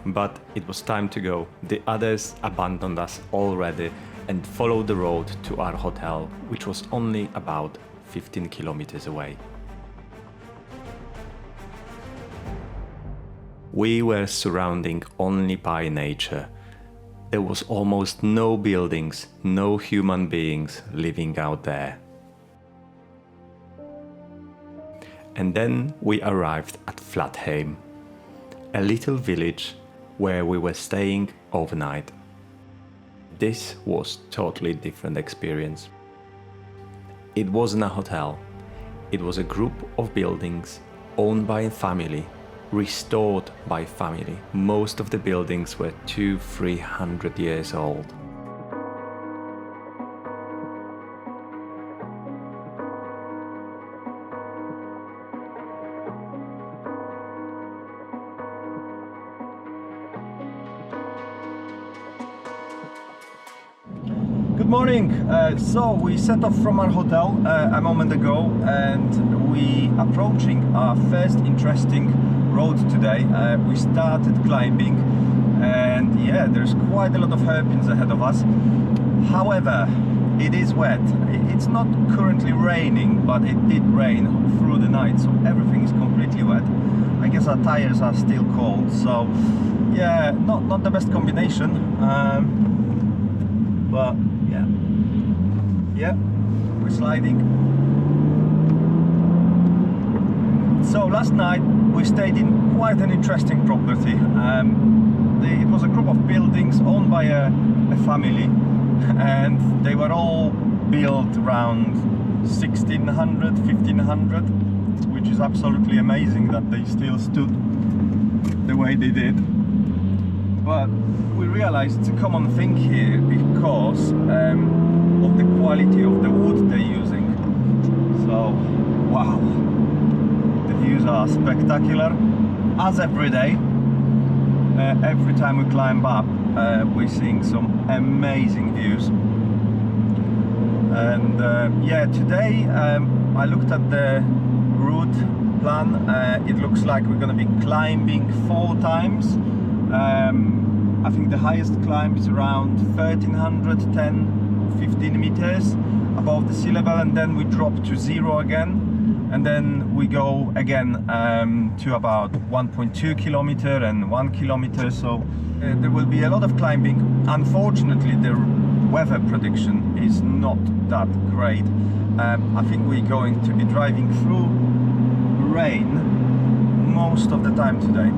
But it was time to go. The others abandoned us already and followed the road to our hotel, which was only about 15 kilometers away. We were surrounded only by nature. There was almost no buildings, no human beings living out there. And then we arrived at Flatheim, a little village where we were staying overnight. This was totally different experience. It wasn't a hotel. It was a group of buildings owned by a family, restored by family. Most of the buildings were 200-300 years old. Good morning. So we set off from our hotel a moment ago, and we approaching our first interesting road today. We started climbing, and yeah, there's quite a lot of hairpins ahead of us. However, it is wet. It's not currently raining, but it did rain through the night, so everything is completely wet. I guess our tires are still cold, so yeah, not the best combination. But yeah, we're sliding. So last night we stayed in quite an interesting property. It was a group of buildings owned by a family, and they were all built around 1600, 1500, which is absolutely amazing that they still stood the way they did. But we realized it's a common thing here because of the quality of the wood they're using. So, wow, the views are spectacular, as every day. Every time we climb up, we're seeing some amazing views. And yeah, today I looked at the route plan. It looks like we're going to be climbing 4 times. I think the highest climb is around 1310-15 meters above the sea level, and then we drop to 0 again, and then we go again to about 1.2 kilometer and 1 kilometer. So there will be a lot of climbing. Unfortunately, the weather prediction is not that great. I think we're going to be driving through rain most of the time today,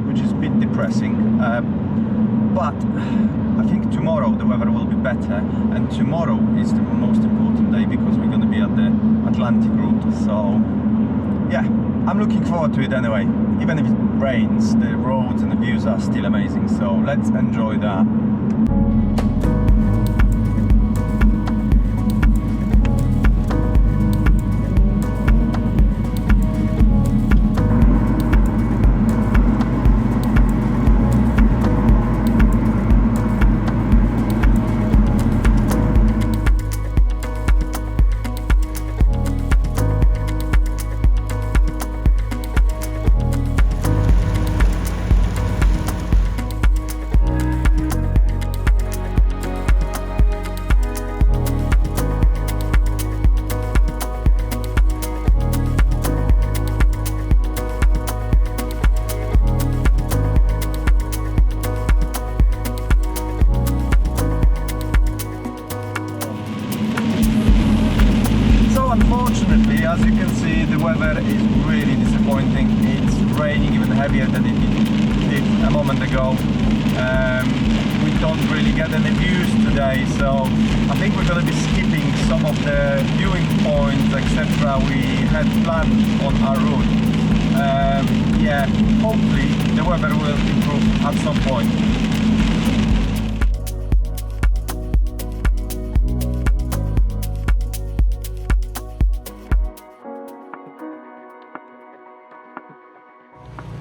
which is a bit depressing. But I think tomorrow the weather will be better, and tomorrow is the most important day because we're going to be at the Atlantic route. So yeah, I'm looking forward to it anyway. Even if it rains, the roads and the views are still amazing, so let's enjoy that. go. We don't really get any views today, so I think we're going to be skipping some of the viewing points, etc. we had planned on our route. Yeah, hopefully the weather will improve at some point.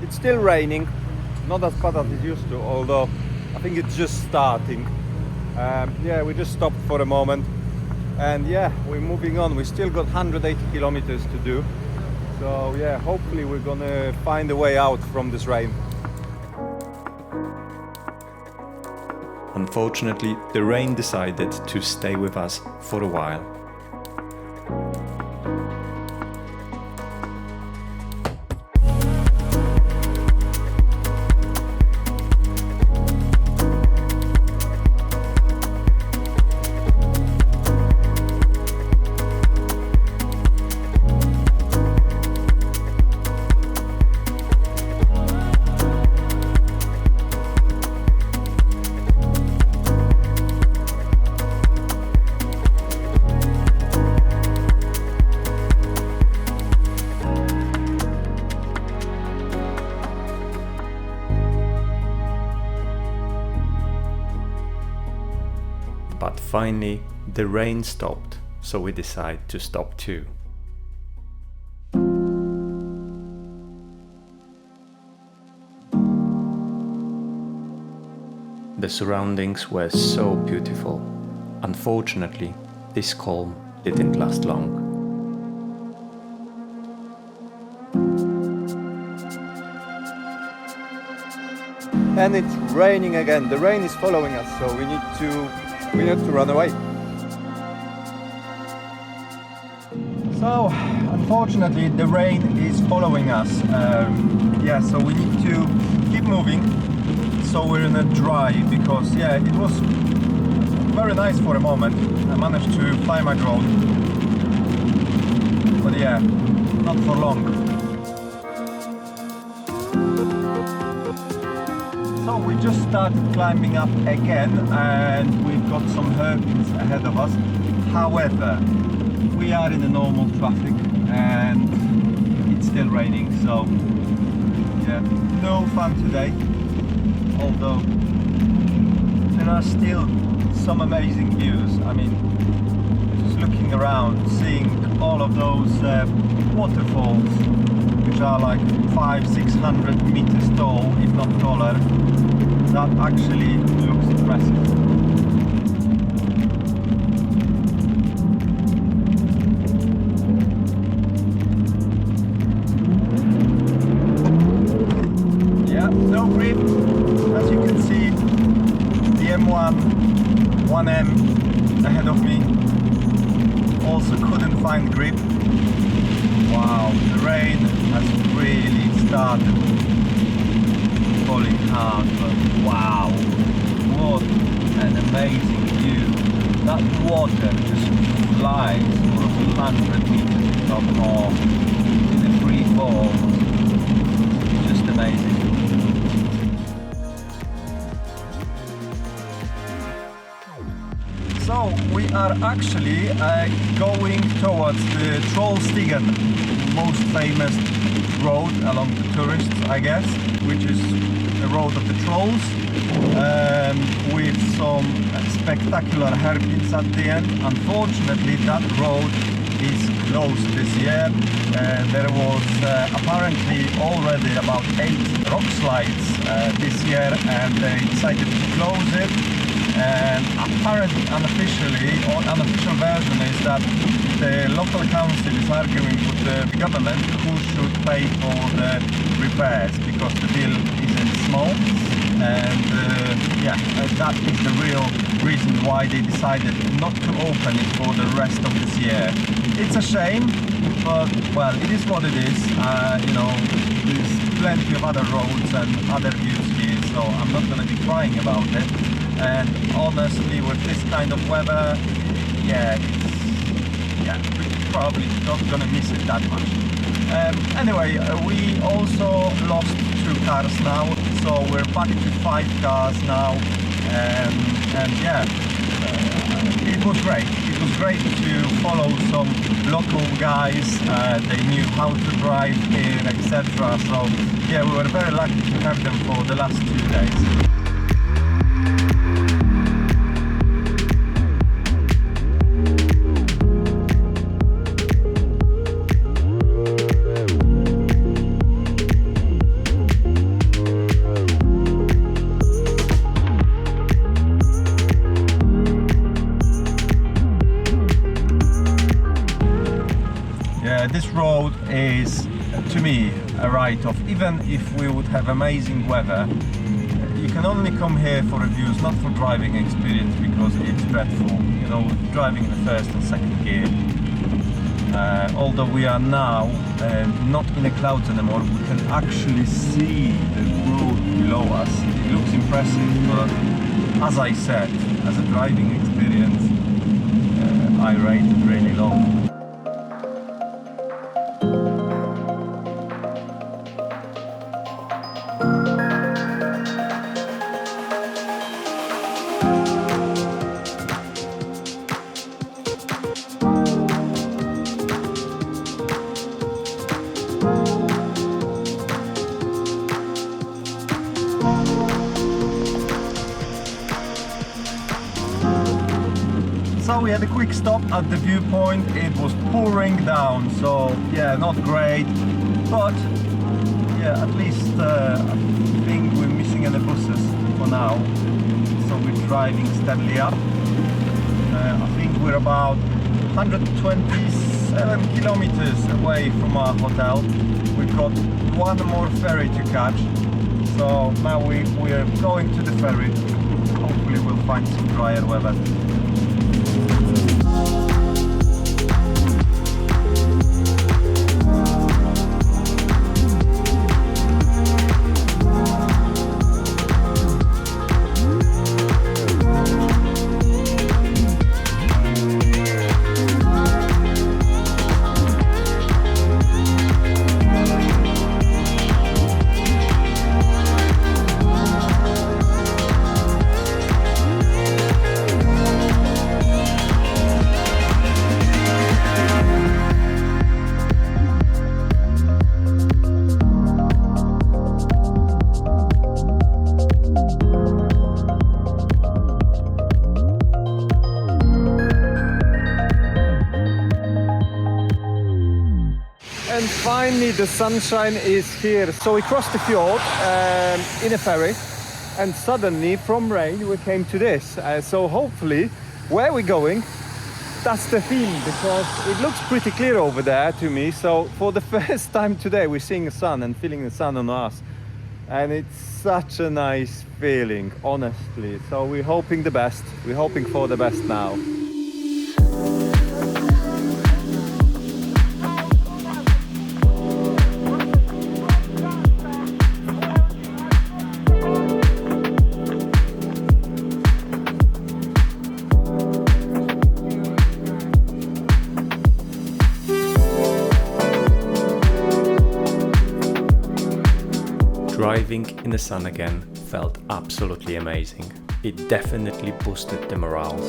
It's still raining, not as bad as it used to, although I think it's just starting. Yeah, we just stopped for a moment, and yeah, we're moving on. We still got 180 kilometers to do, so yeah, hopefully we're gonna find a way out from this rain. Unfortunately, the rain decided to stay with us for a while. But finally, the rain stopped, so we decided to stop too. The surroundings were so beautiful. Unfortunately, this calm didn't last long. And it's raining again. The rain is following us, so we need to run away. So, unfortunately, the rain is following us. Yeah, so we need to keep moving. So we're in a drive because, yeah, it was very nice for a moment. I managed to find my drone, but yeah, not for long. So we just started climbing up again, and we've got some hairpins ahead of us. However, we are in a normal traffic and it's still raining, so yeah, no fun today. Although there are still some amazing views. I mean, just looking around, seeing all of those waterfalls, which are like 500-600 meters tall, if not taller, that actually looks impressive. No grip, as you can see. The M1 1M ahead of me also couldn't find grip. Wow, the rain has really started falling hard, but wow, what an amazing view. That water just flies for 100 meters, if not more, in a free fall. Just amazing. So we are actually going towards the Trollstigen, most famous road along the tourists, I guess, which is the road of the trolls, with some spectacular hairpins at the end. Unfortunately, that road is closed this year. There was apparently already about 8 rock slides this year, and they decided to close it. And apparently, unofficially, or unofficial version is that the local council is arguing with the government who should pay for the repairs, because the bill isn't small. And yeah, that is the real reason why they decided not to open it for the rest of this year. It's a shame, but well, it is what it is. You know, there's plenty of other roads and other views here, so I'm not going to be crying about it. And honestly, with this kind of weather, yeah, we're probably not gonna miss it that much. Anyway, we also lost 2 cars now, so we're back to 5 cars now, and yeah, it was great. It was great to follow some local guys. They knew how to drive here, etc. So yeah, we were very lucky to have them for the last 2 days. This road is, to me, a write-off. Even if we would have amazing weather, you can only come here for reviews, not for driving experience, because it's dreadful. You know, driving the first and second gear. Although we are now not in the clouds anymore, we can actually see the road below us. It looks impressive, but as I said, as a driving experience, I rate it really low. So we had a quick stop at the viewpoint. It was pouring down, so yeah, not great, but yeah, at least I think we're missing any buses for now, so we're driving steadily up. I think we're about 127 kilometers away from our hotel. We've got one more ferry to catch, so now we're going to the ferry. Hopefully we'll find some drier weather. And finally the sunshine is here. So we crossed the fjord in a ferry, and suddenly from rain we came to this. So hopefully where we're going, that's the theme, because it looks pretty clear over there to me. So for the first time today we're seeing the sun and feeling the sun on us, and it's such a nice feeling, honestly. So we're hoping the best. We're hoping for the best now. Driving in the sun again felt absolutely amazing. It definitely boosted the morale.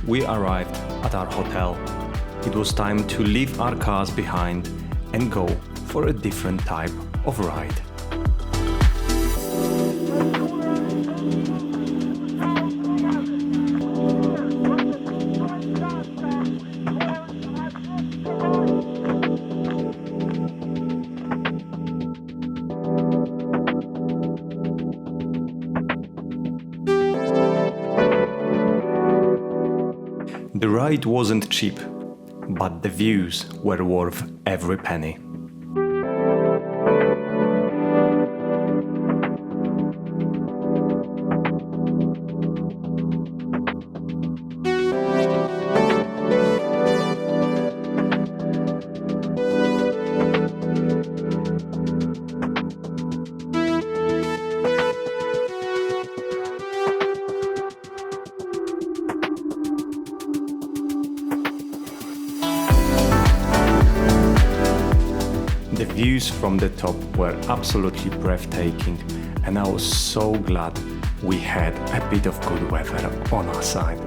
we arrived at our hotel. It was time to leave our cars behind and go for a different type of ride. The ride wasn't cheap, but the views were worth every penny. The views from the top were absolutely breathtaking, and I was so glad we had a bit of good weather on our side.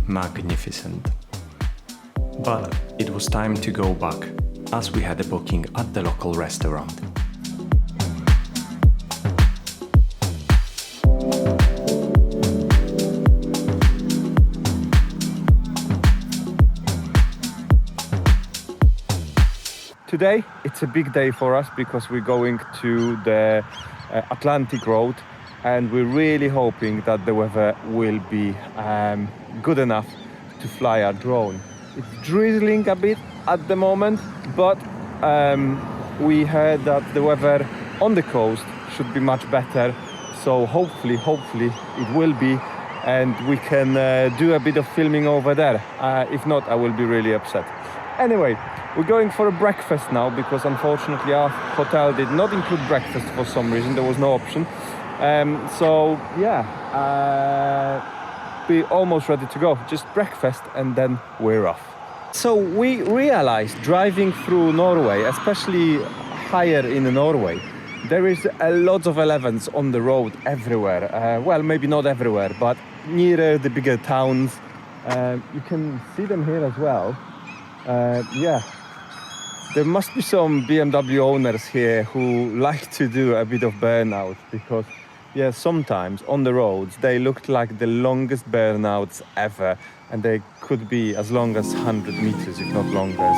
Magnificent. But it was time to go back, as we had a booking at the local restaurant. Today it's a big day for us because we're going to the Atlantic Road, and we're really hoping that the weather will be good enough to fly our drone. It's drizzling a bit at the moment, but we heard that the weather on the coast should be much better, so hopefully it will be, and we can do a bit of filming over there. If not, I will be really upset. Anyway, we're going for a breakfast now because unfortunately our hotel did not include breakfast for some reason. There was no option. So yeah, we're almost ready to go. Just breakfast and then we're off. So we realized driving through Norway, especially higher in Norway, there is a lot of 11s on the road everywhere. Well, maybe not everywhere, but nearer the bigger towns. You can see them here as well. Yeah, there must be some BMW owners here who like to do a bit of burnout, because yeah, sometimes on the roads they looked like the longest burnouts ever, and they could be as long as 100 meters, if not longer.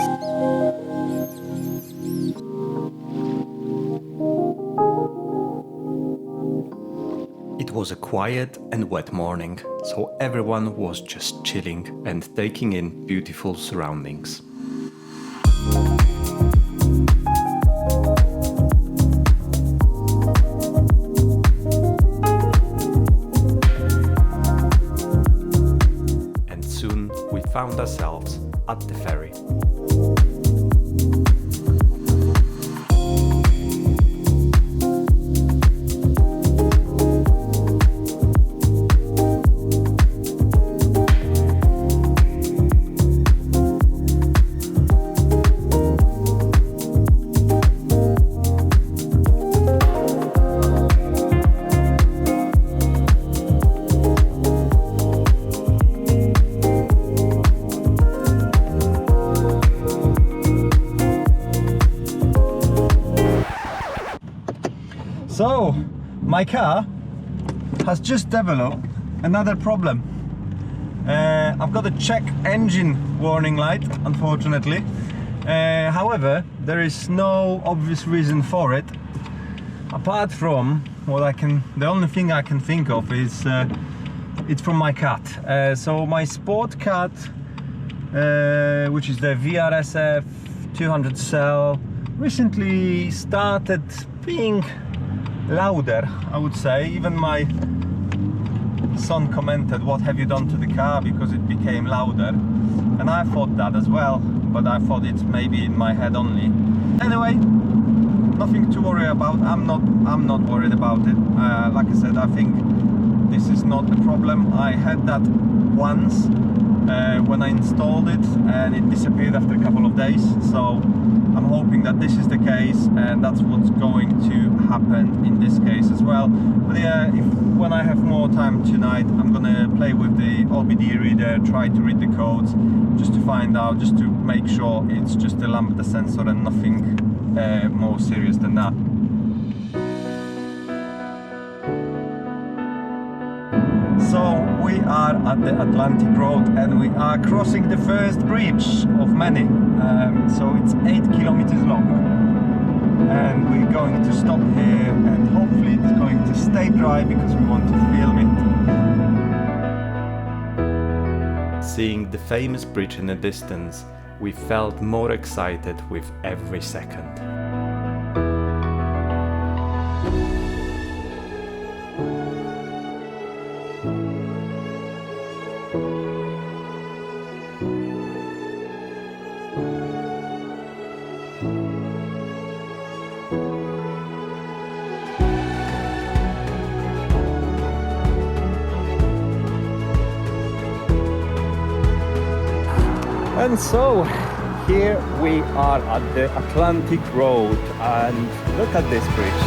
It was a quiet and wet morning, so everyone was just chilling and taking in beautiful surroundings. And soon we found ourselves at the ferry. So, my car has just developed another problem. I've got a check engine warning light, unfortunately. However, there is no obvious reason for it, apart from the only thing I can think of is it's from my cat. So my sport cat, which is the VRSF 200 cell, recently started being louder, I would say. Even my son commented, "What have you done to the car?" because it became louder, and I thought that as well, but I thought it's maybe in my head only. Anyway, nothing to worry about. I'm not worried about it. Like I said, I think this is not a problem. I had that once when I installed it, and it disappeared after a couple of days, so I'm hoping that this is the case, and that's what's going to happen in this case as well. But yeah, when I have more time tonight, I'm gonna play with the OBD reader, try to read the codes, just to find out, just to make sure it's just a lambda sensor and nothing more serious than that. So we are at the Atlantic Road, and we are crossing the first bridge of many. So it's 8 kilometers long, and we're going to stop here, and hopefully it's going to stay dry because we want to film it. Seeing the famous bridge in the distance, we felt more excited with every second. And so here we are at the Atlantic Road, and look at this bridge.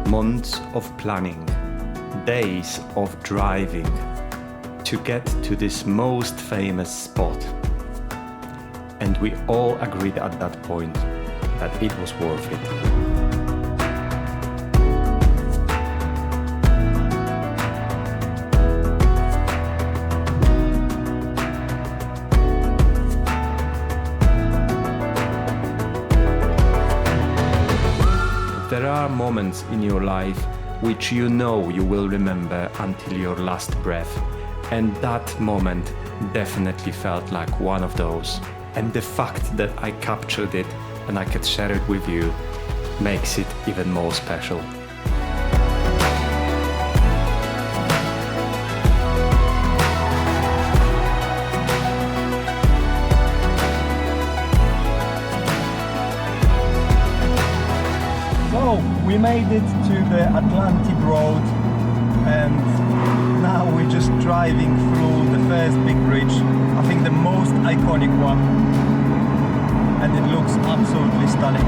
Months of planning, days of driving to get to this most famous spot. And we all agreed at that point that it was worth it. There are moments in your life which you know you will remember until your last breath, and that moment definitely felt like one of those. And the fact that I captured it and I could share it with you makes it even more special. So we made it to the Atlantic Road, and now we're just driving through the first big bridge, I think the most iconic one, and it looks absolutely stunning.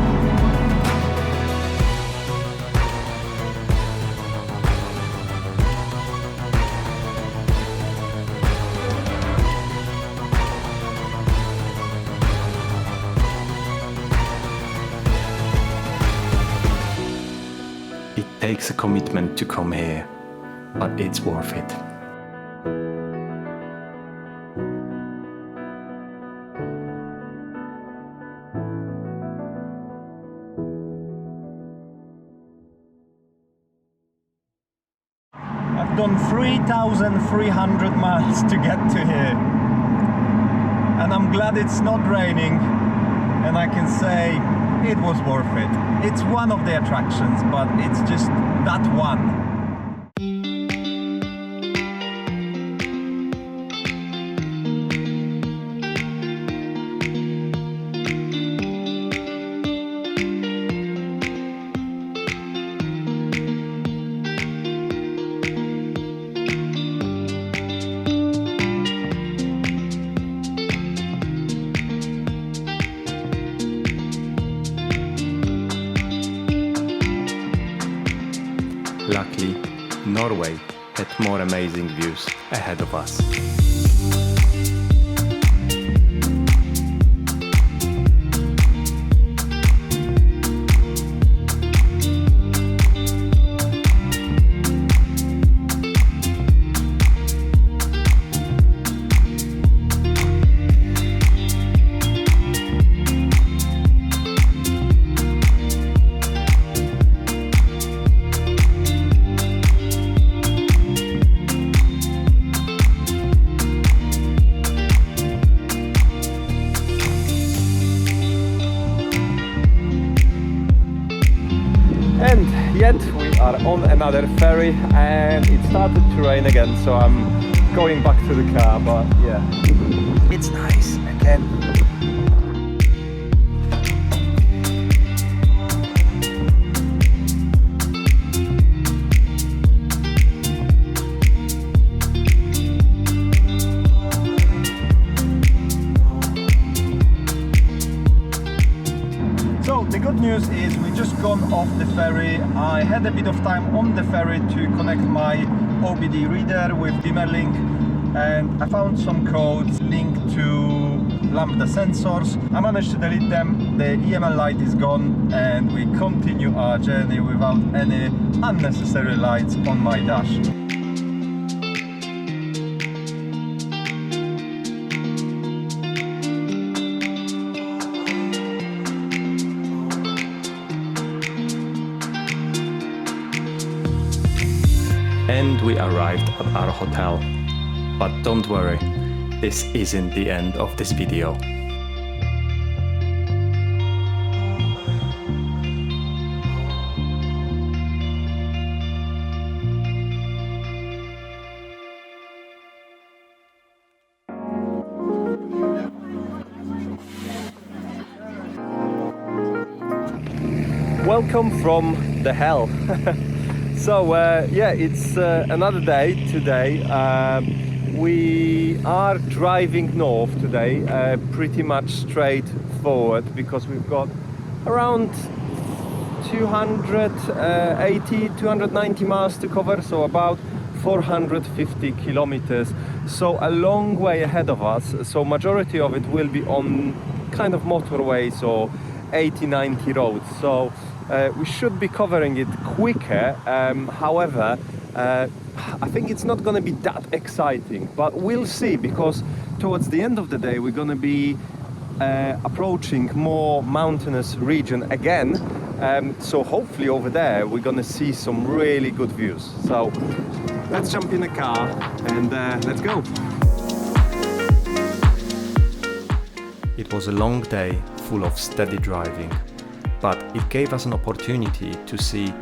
It takes a commitment to come here, but it's worth it. I've done 3,300 miles to get to here, and I'm glad it's not raining, and I can say it was worth it. It's one of the attractions, but it's just that one. Luckily, Norway had more amazing views ahead of us. And yet we are on another ferry and it started to rain again, so I'm going back to the car, but yeah, it's nice again. So the good news is we just gone off the ferry. I had a bit of time on the ferry to connect my OBD reader with BMWs, and I found some codes linked to lambda sensors. I managed to delete them, the EML light is gone, and we continue our journey without any unnecessary lights on my dash. And we arrived at our hotel. But don't worry, this isn't the end of this video. Welcome from the hell. So yeah, it's another day today. We are driving north today, pretty much straight forward, because we've got around 280, 290 miles to cover, so about 450 kilometers. So a long way ahead of us. So majority of it will be on kind of motorways or 80-90 roads. So we should be covering it quicker. However, I think it's not going to be that exciting, but we'll see, because towards the end of the day we're going to be approaching more mountainous region again. So hopefully over there we're going to see some really good views. So let's jump in the car and let's go. It was a long day full of steady driving, but it gave us an opportunity to see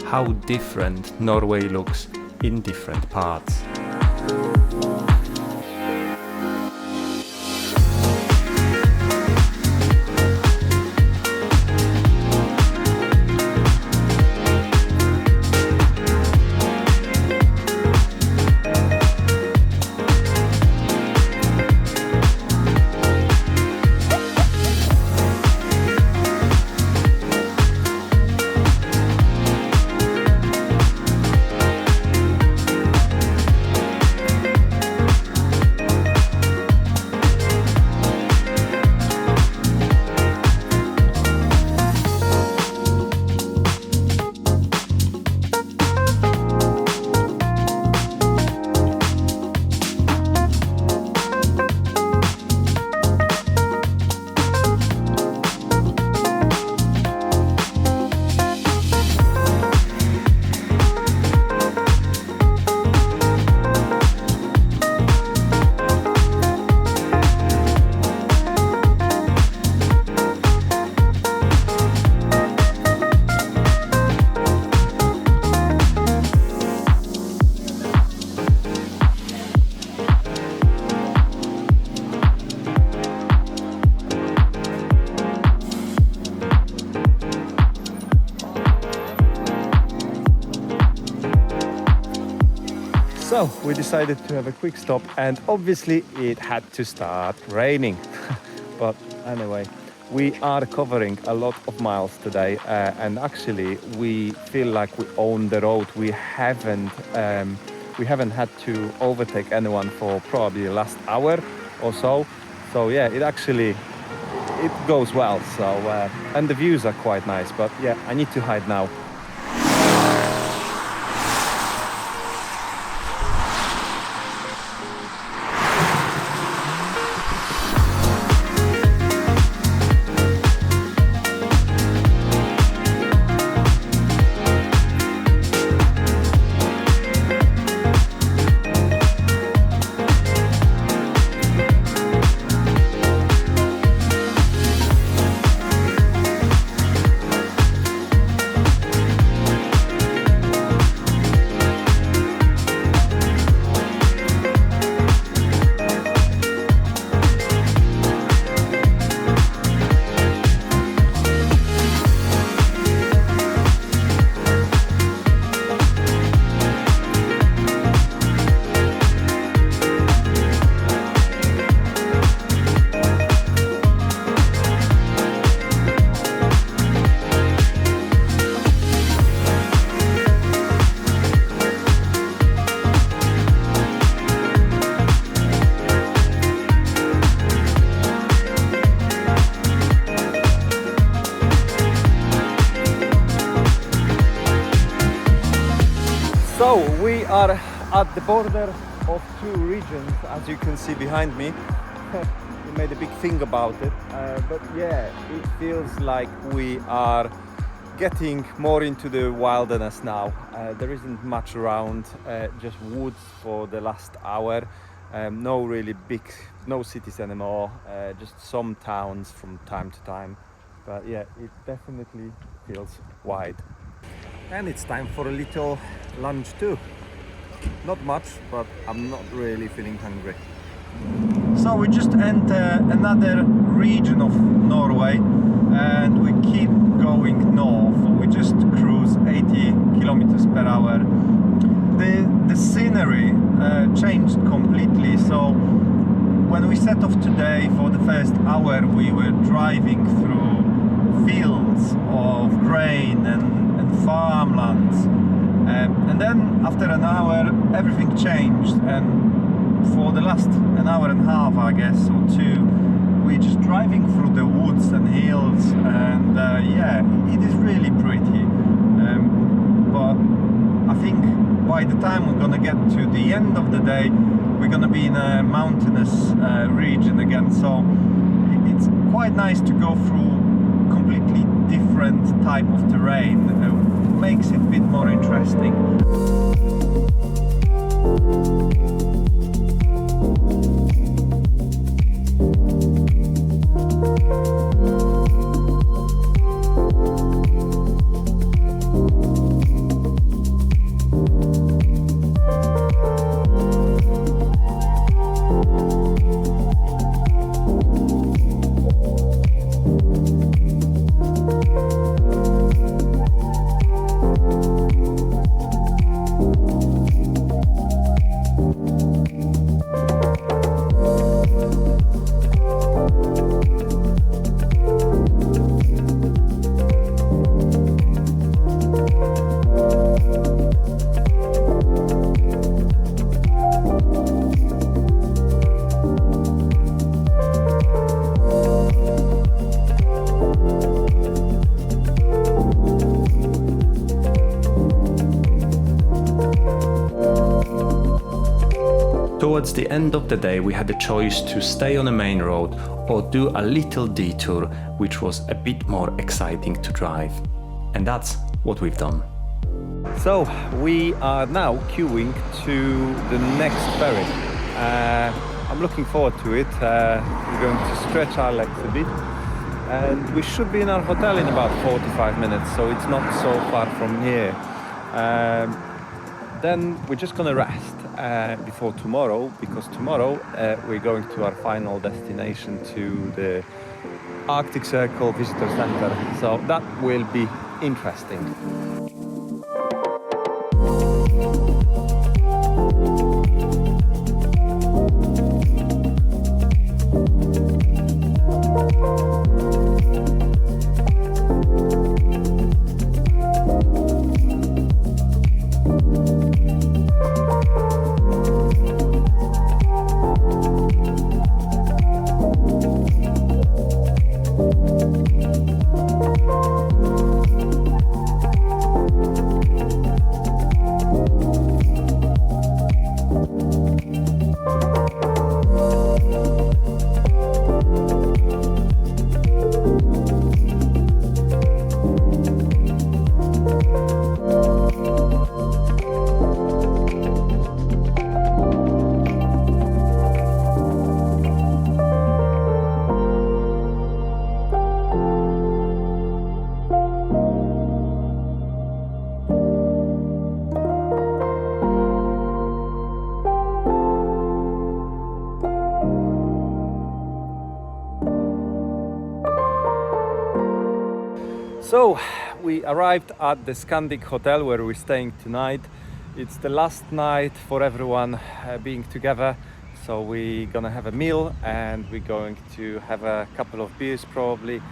how different Norway looks in different parts. So we decided to have a quick stop, and obviously it had to start raining. But anyway, We are covering a lot of miles today, and actually we feel like we own the road. We haven't had to overtake anyone for probably the last hour or so. So yeah, it goes well. So and the views are quite nice. But yeah, I need to hide now. So we are at the border of two regions, as you can see behind me. We made a big thing about it, but yeah, it feels like we are getting more into the wilderness now. There isn't much around, just woods for the last hour. No cities anymore, just some towns from time to time. But yeah, it definitely feels wide. And it's time for a little lunch too. Not much, but I'm not really feeling hungry. So we just enter another region of Norway and we keep going north. We just cruise 80 kilometers per hour. The scenery changed completely. So when we set off today for the first hour, we were driving through fields of grain and farmlands, and then after an hour everything changed, and for the last an hour and a half, I guess, or two, we're just driving through the woods and hills, and yeah, it is really pretty, but I think by the time we're gonna get to the end of the day, we're gonna be in a mountainous region again, so it's quite nice to go through completely different type of terrain. Makes it a bit more interesting. Towards the end of the day, we had the choice to stay on the main road or do a little detour, which was a bit more exciting to drive. And that's what we've done. So we are now queuing to the next ferry. I'm looking forward to it. We're going to stretch our legs a bit, and we should be in our hotel in about 45 minutes, so it's not so far from here. Then we're just gonna rest before tomorrow, because tomorrow we're going to our final destination, to the Arctic Circle Visitor Center, so that will be interesting. So we arrived at the Scandic Hotel where we're staying tonight. It's the last night for everyone being together. So we're gonna have a meal and we're going to have a couple of beers probably.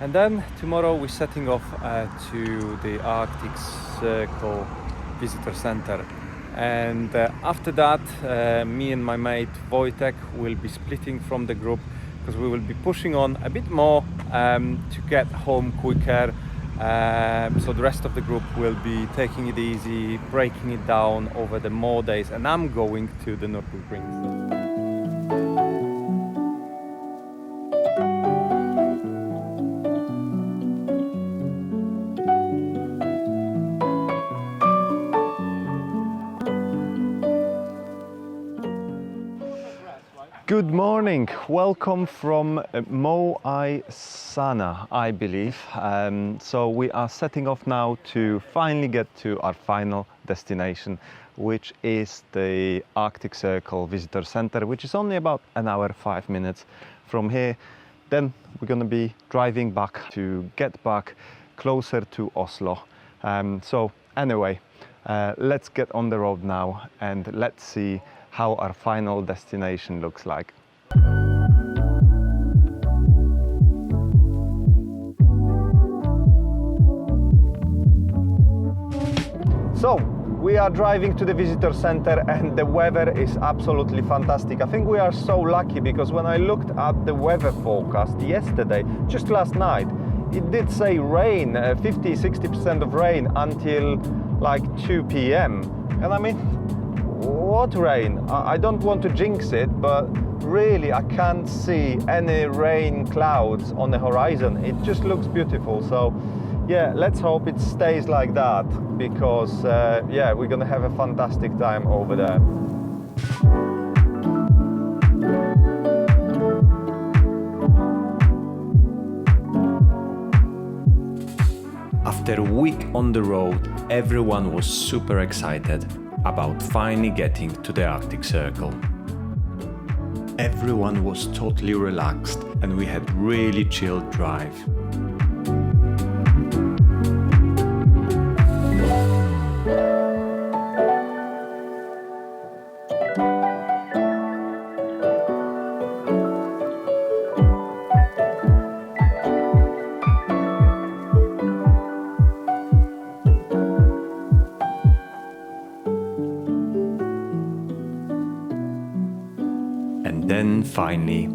And then tomorrow we're setting off to the Arctic Circle Visitor Center. And after that, me and my mate Wojtek will be splitting from the group because we will be pushing on a bit more to get home quicker. So the rest of the group will be taking it easy, breaking it down over the more days, and I'm going to the Nürburgring. Good morning, welcome from Moai Sana, I believe. So we are setting off now to finally get to our final destination, which is the Arctic Circle Visitor Center, which is only about an hour, 5 minutes from here. Then we're going to be driving back to get back closer to Oslo. So anyway, let's get on the road now and let's see how our final destination looks like. So we are driving to the visitor center and the weather is absolutely fantastic. I think we are so lucky because when I looked at the weather forecast yesterday, just last night, it did say rain, 50-60% of rain until like 2 p.m. And I mean, what rain? I don't want to jinx it, but really I can't see any rain clouds on the horizon. It just looks beautiful. So yeah, let's hope it stays like that because yeah, we're gonna have a fantastic time over there. After a week on the road, everyone was super excited about finally getting to the Arctic Circle. Everyone was totally relaxed and we had really chilled drive. And then finally,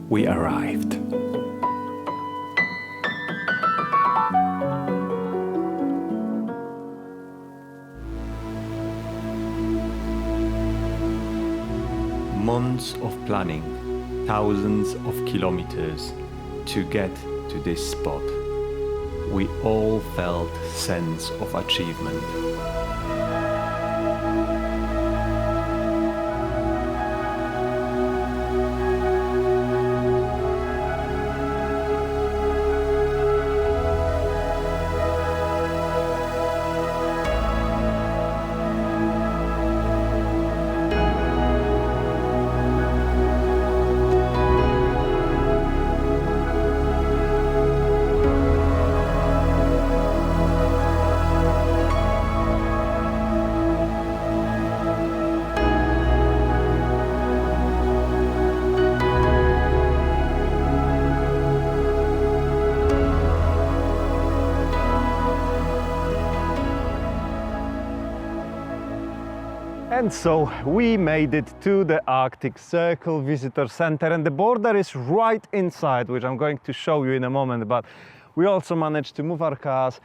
we arrived. Months of planning, thousands of kilometers to get to this spot. We all felt sense of achievement. And so we made it to the Arctic Circle Visitor Center, and the border is right inside, which I'm going to show you in a moment. But we also managed to move our cars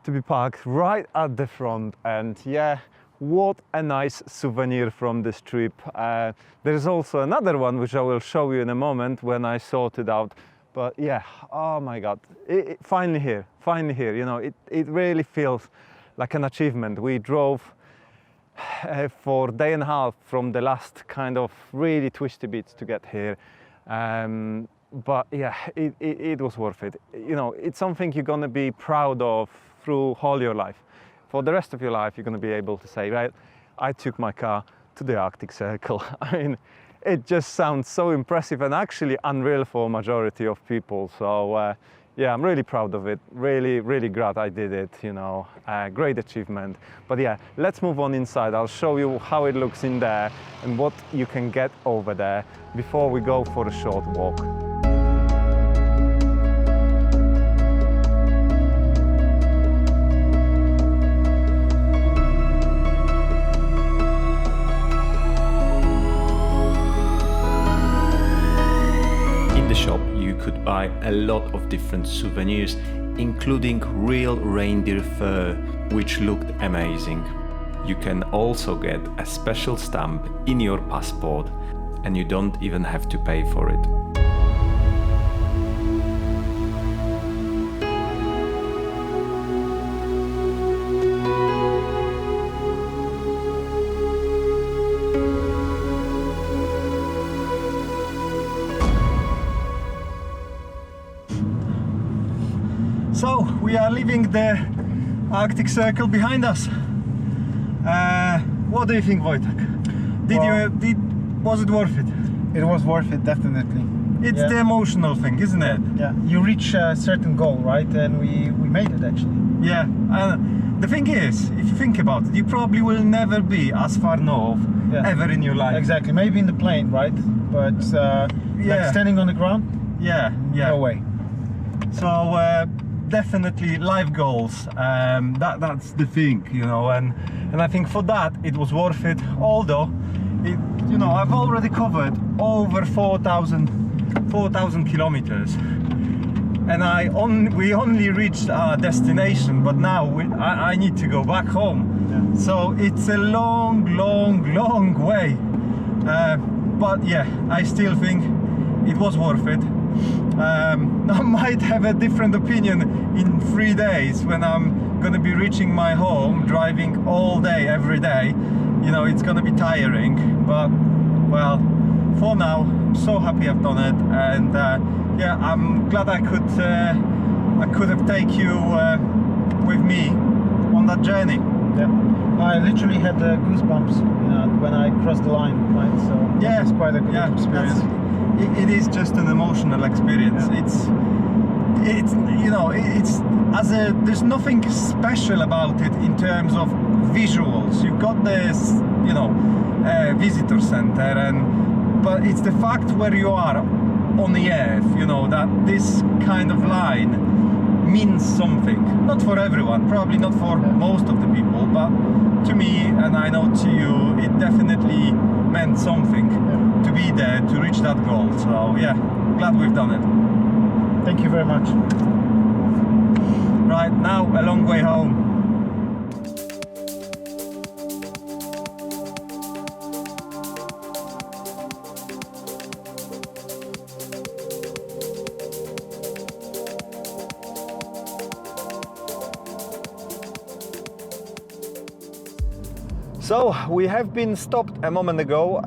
to be parked right at the front, and yeah, what a nice souvenir from this trip. There is also another one which I will show you in a moment when I sort it out. But yeah, oh my God, finally here, you know, it really feels like an achievement. We drove for a day and a half from the last kind of really twisty bits to get here. But yeah, it was worth it. You know, it's something you're gonna be proud of through all your life. For the rest of your life, you're gonna be able to say, right, I took my car to the Arctic Circle. I mean, it just sounds so impressive and actually unreal for a majority of people. So yeah, I'm really proud of it. Really, really glad I did it, you know, great achievement. But yeah, let's move on inside. I'll show you how it looks in there and what you can get over there before we go for a short walk. In the shop you could buy a lot of different souvenirs, including real reindeer fur, which looked amazing. You can also get a special stamp in your passport, and you don't even have to pay for it. So we are leaving the Arctic Circle behind us. What do you think, Wojtek? Was it worth it? It was worth it, definitely. It's the emotional thing, isn't it? Yeah, you reach a certain goal, right? And we made it, actually. Yeah. The thing is, if you think about it, you probably will never be as far north ever in your life. Exactly. Maybe in the plane, right? But like standing on the ground? Yeah. No way. So definitely life goals. That's the thing, you know, and I think for that it was worth it. Although, you know, I've already covered over 4,000 kilometers, and we only reached our destination. But now I need to go back home. Yeah. So it's a long way. But yeah, I still think it was worth it. I might have a different opinion in 3 days when I'm gonna be reaching my home, driving all day, every day. You know, it's gonna be tiring, but well, for now, I'm so happy I've done it, and yeah, I'm glad I could have taken you with me on that journey. Yeah, I literally had the goosebumps, you know, when I crossed the line, right? So yeah, it's quite a good experience. It is just an emotional experience. Yeah. It's you know, there's nothing special about it in terms of visuals. You've got this, you know, visitor center, but it's the fact where you are on the earth, you know, that this kind of line means something. Not for everyone, probably not for most of the people, but to me, and I know to you, it definitely meant something to be there, to reach that goal. So yeah, glad we've done it. Thank you very much. Right, now a long way home. So we have been stopped a moment ago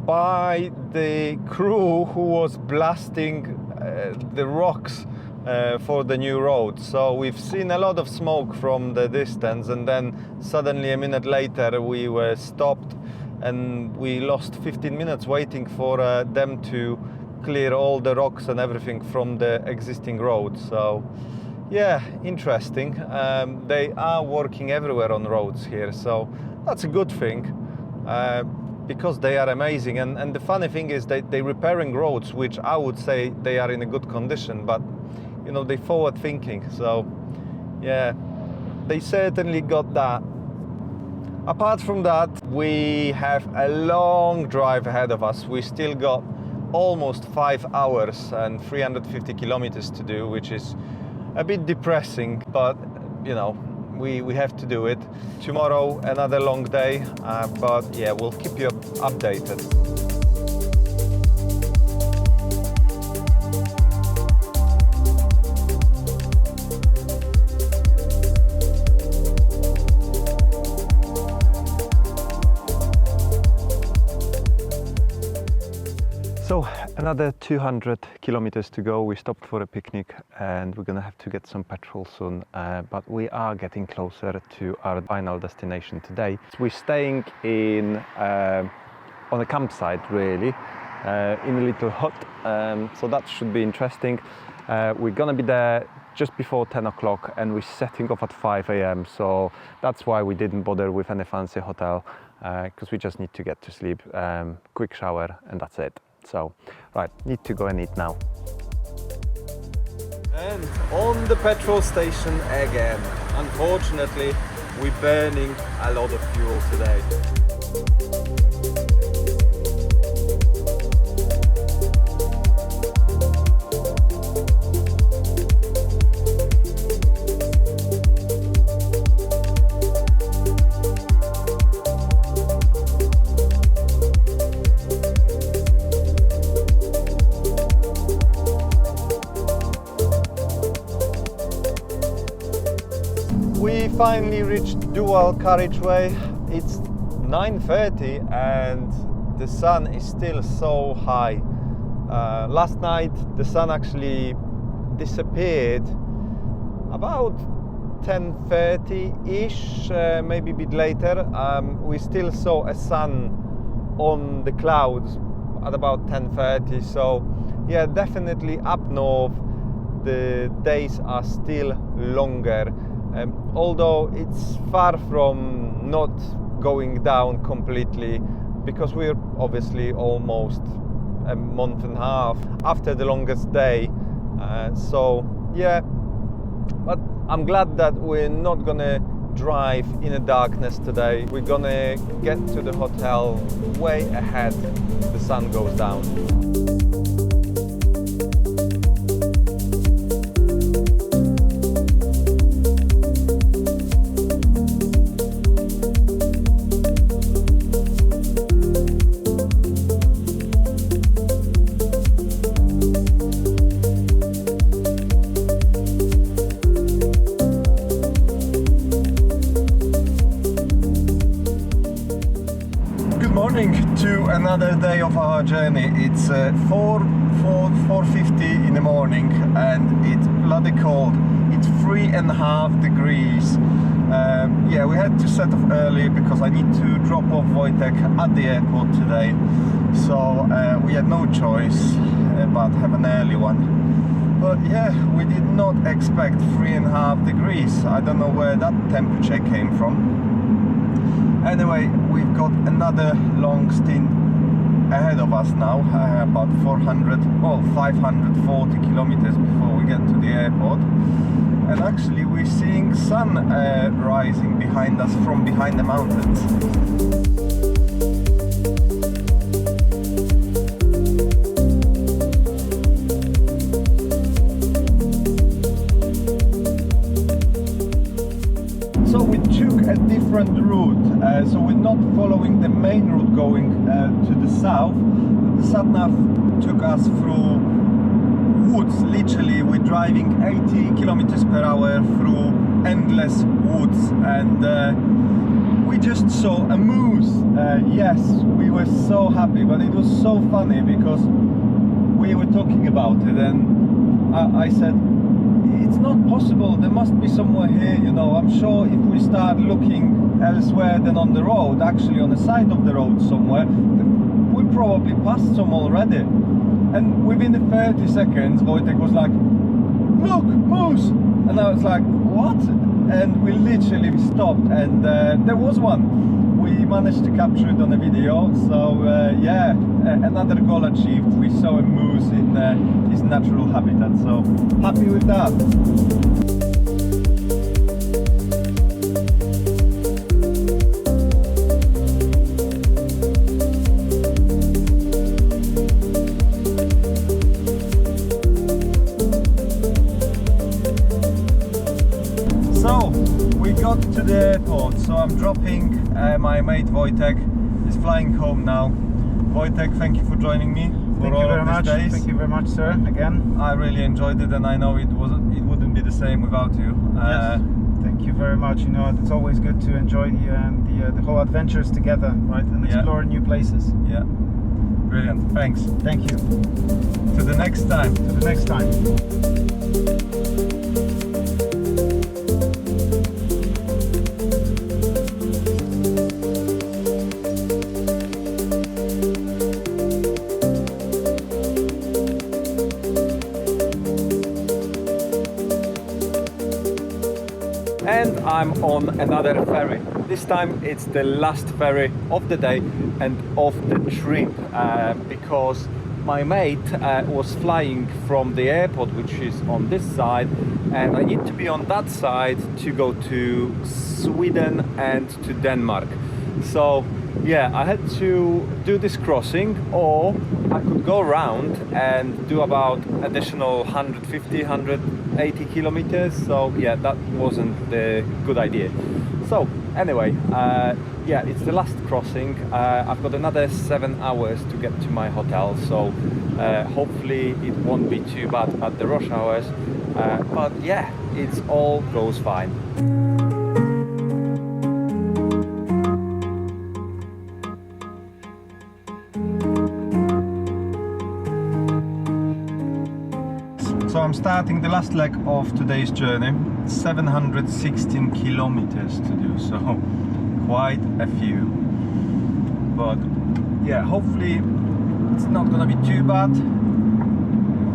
by the crew who was blasting the rocks for the new road. So we've seen a lot of smoke from the distance, and then suddenly a minute later we were stopped and we lost 15 minutes waiting for them to clear all the rocks and everything from the existing road. So yeah, interesting. They are working everywhere on roads here, so that's a good thing, because they are amazing. And the funny thing is they're repairing roads, which I would say they are in a good condition, but you know, they're forward thinking. So yeah, they certainly got that. Apart from that, we have a long drive ahead of us. We still got almost 5 hours and 350 kilometers to do, which is a bit depressing, but you know, we have to do it. Tomorrow another long day, but yeah, we'll keep you updated. So another 200 kilometers to go. We stopped for a picnic and we're gonna have to get some petrol soon, but we are getting closer to our final destination today. We're staying in on a campsite really, in a little hut, so that should be interesting. We're gonna be there just before 10 o'clock and we're setting off at 5 a.m. So that's why we didn't bother with any fancy hotel, because we just need to get to sleep, quick shower, and that's it. So, right, need to go and eat now. And on the petrol station again. Unfortunately, we're burning a lot of fuel today. We finally reached dual carriageway. It's 9:30 and the sun is still so high. Last night the sun actually disappeared about 10:30-ish, maybe a bit later. We still saw a sun on the clouds at about 10:30. So yeah, definitely up north the days are still longer. Although it's far from not going down completely, because we're obviously almost a month and a half after the longest day. So yeah, but I'm glad that we're not gonna drive in the darkness today. We're gonna get to the hotel way ahead the sun goes down. To another day of our journey. It's 4:50 in the morning and it's bloody cold. It's 3.5 degrees. Yeah, we had to set off early because I need to drop off Wojtek at the airport today, so we had no choice but have an early one. But yeah, we did not expect 3.5 degrees. I don't know where that temperature came from. Anyway, we've got another long stint ahead of us now, about 540 kilometers before we get to the airport. And actually we're seeing sun rising behind us from behind the mountains. So we took a different route, so we're not following the main route going to the south. The sat-nav took us through woods. Literally, we're driving 80 kilometers per hour through endless woods, and we just saw a moose. Yes, we were so happy, but it was so funny because we were talking about it, and I said, it's not possible, there must be somewhere here, you know. I'm sure if we start looking elsewhere than on the road, actually on the side of the road somewhere, we probably passed some already. And within the 30 seconds, Wojtek was like, look, moose! And I was like, what? And we literally stopped, and there was one. We managed to capture it on a video, so yeah, another goal achieved. We saw a moose in his natural habitat, so happy with that. So we got to the airport, so I'm dropping my mate Wojtek. He's flying home now. Wojtek, thank you for joining me for all of these days. Thank you very much, sir. Again, I really enjoyed it, and I know it wouldn't be the same without you. yes. Thank you very much. You know, it's always good to enjoy the whole adventures together, right? And explore new places. Yeah, brilliant. Thanks. Thank you. To the next time. To the next time. and I'm on another ferry. This time it's the last ferry of the day and of the trip because my mate was flying from the airport, which is on this side, and I need to be on that side to go to Sweden and to Denmark. So yeah, I had to do this crossing, or I could go around and do about additional 150, 180 kilometers. So yeah, that wasn't the good idea. So anyway, yeah, it's the last crossing. I've got another 7 hours to get to my hotel, so hopefully it won't be too bad at the rush hours. But yeah, it all goes fine. So I'm starting the last leg of today's journey. 716 kilometers to do, so quite a few. But yeah, hopefully it's not gonna be too bad.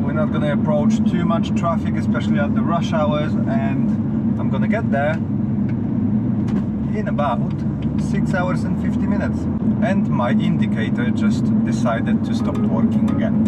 We're not gonna approach too much traffic, especially at the rush hours, and I'm gonna get there in about 6 hours and 50 minutes. And my indicator just decided to stop working again.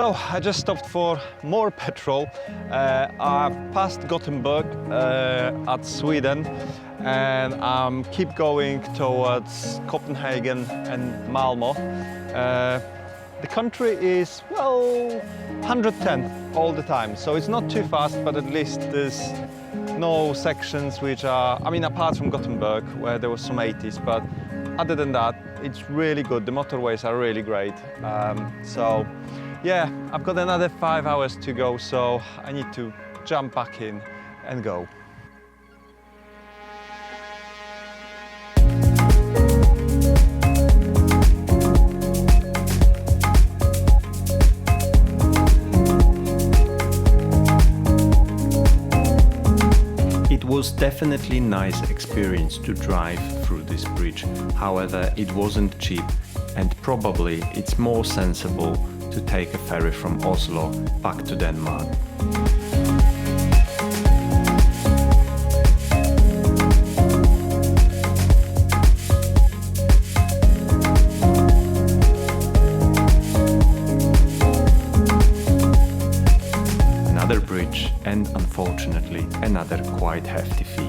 So I just stopped for more petrol. I've passed Gothenburg at Sweden, and keep going towards Copenhagen and Malmö. The country is, well, 110 all the time, so it's not too fast, but at least there's no sections which are, I mean, apart from Gothenburg where there was some 80s, but other than that, it's really good. The motorways are really great. So yeah, I've got another 5 hours to go, so I need to jump back in and go. It was definitely a nice experience to drive through this bridge. However, it wasn't cheap, and probably it's more sensible to take a ferry from Oslo back to Denmark. Another bridge, and unfortunately another quite hefty fee.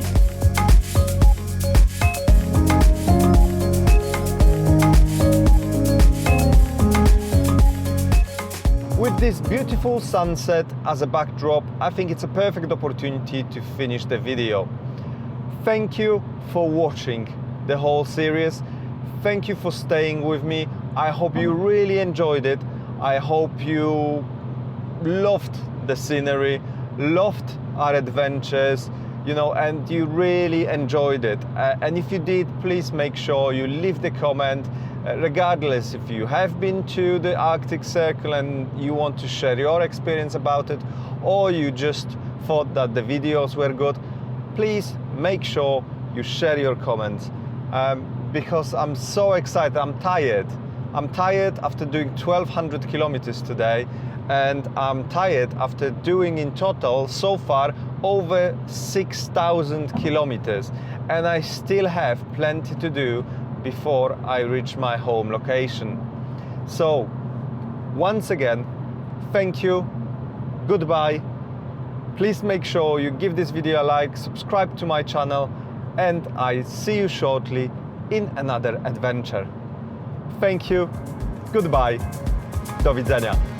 With this beautiful sunset as a backdrop, I think it's a perfect opportunity to finish the video. Thank you for watching the whole series. Thank you for staying with me. I hope you really enjoyed it. I hope you loved the scenery, loved our adventures, you know, and you really enjoyed it. And if you did, please make sure you leave the comment. Regardless if you have been to the Arctic Circle and you want to share your experience about it, or you just thought that the videos were good, please make sure you share your comments, because I'm so excited. I'm tired after doing 1200 kilometers today, and I'm tired after doing in total so far over 6,000 kilometers, and I still have plenty to do before I reach my home location. So once again, thank you, goodbye. Please make sure you give this video a like, subscribe to my channel, and I see you shortly in another adventure. Thank you, goodbye, do widzenia.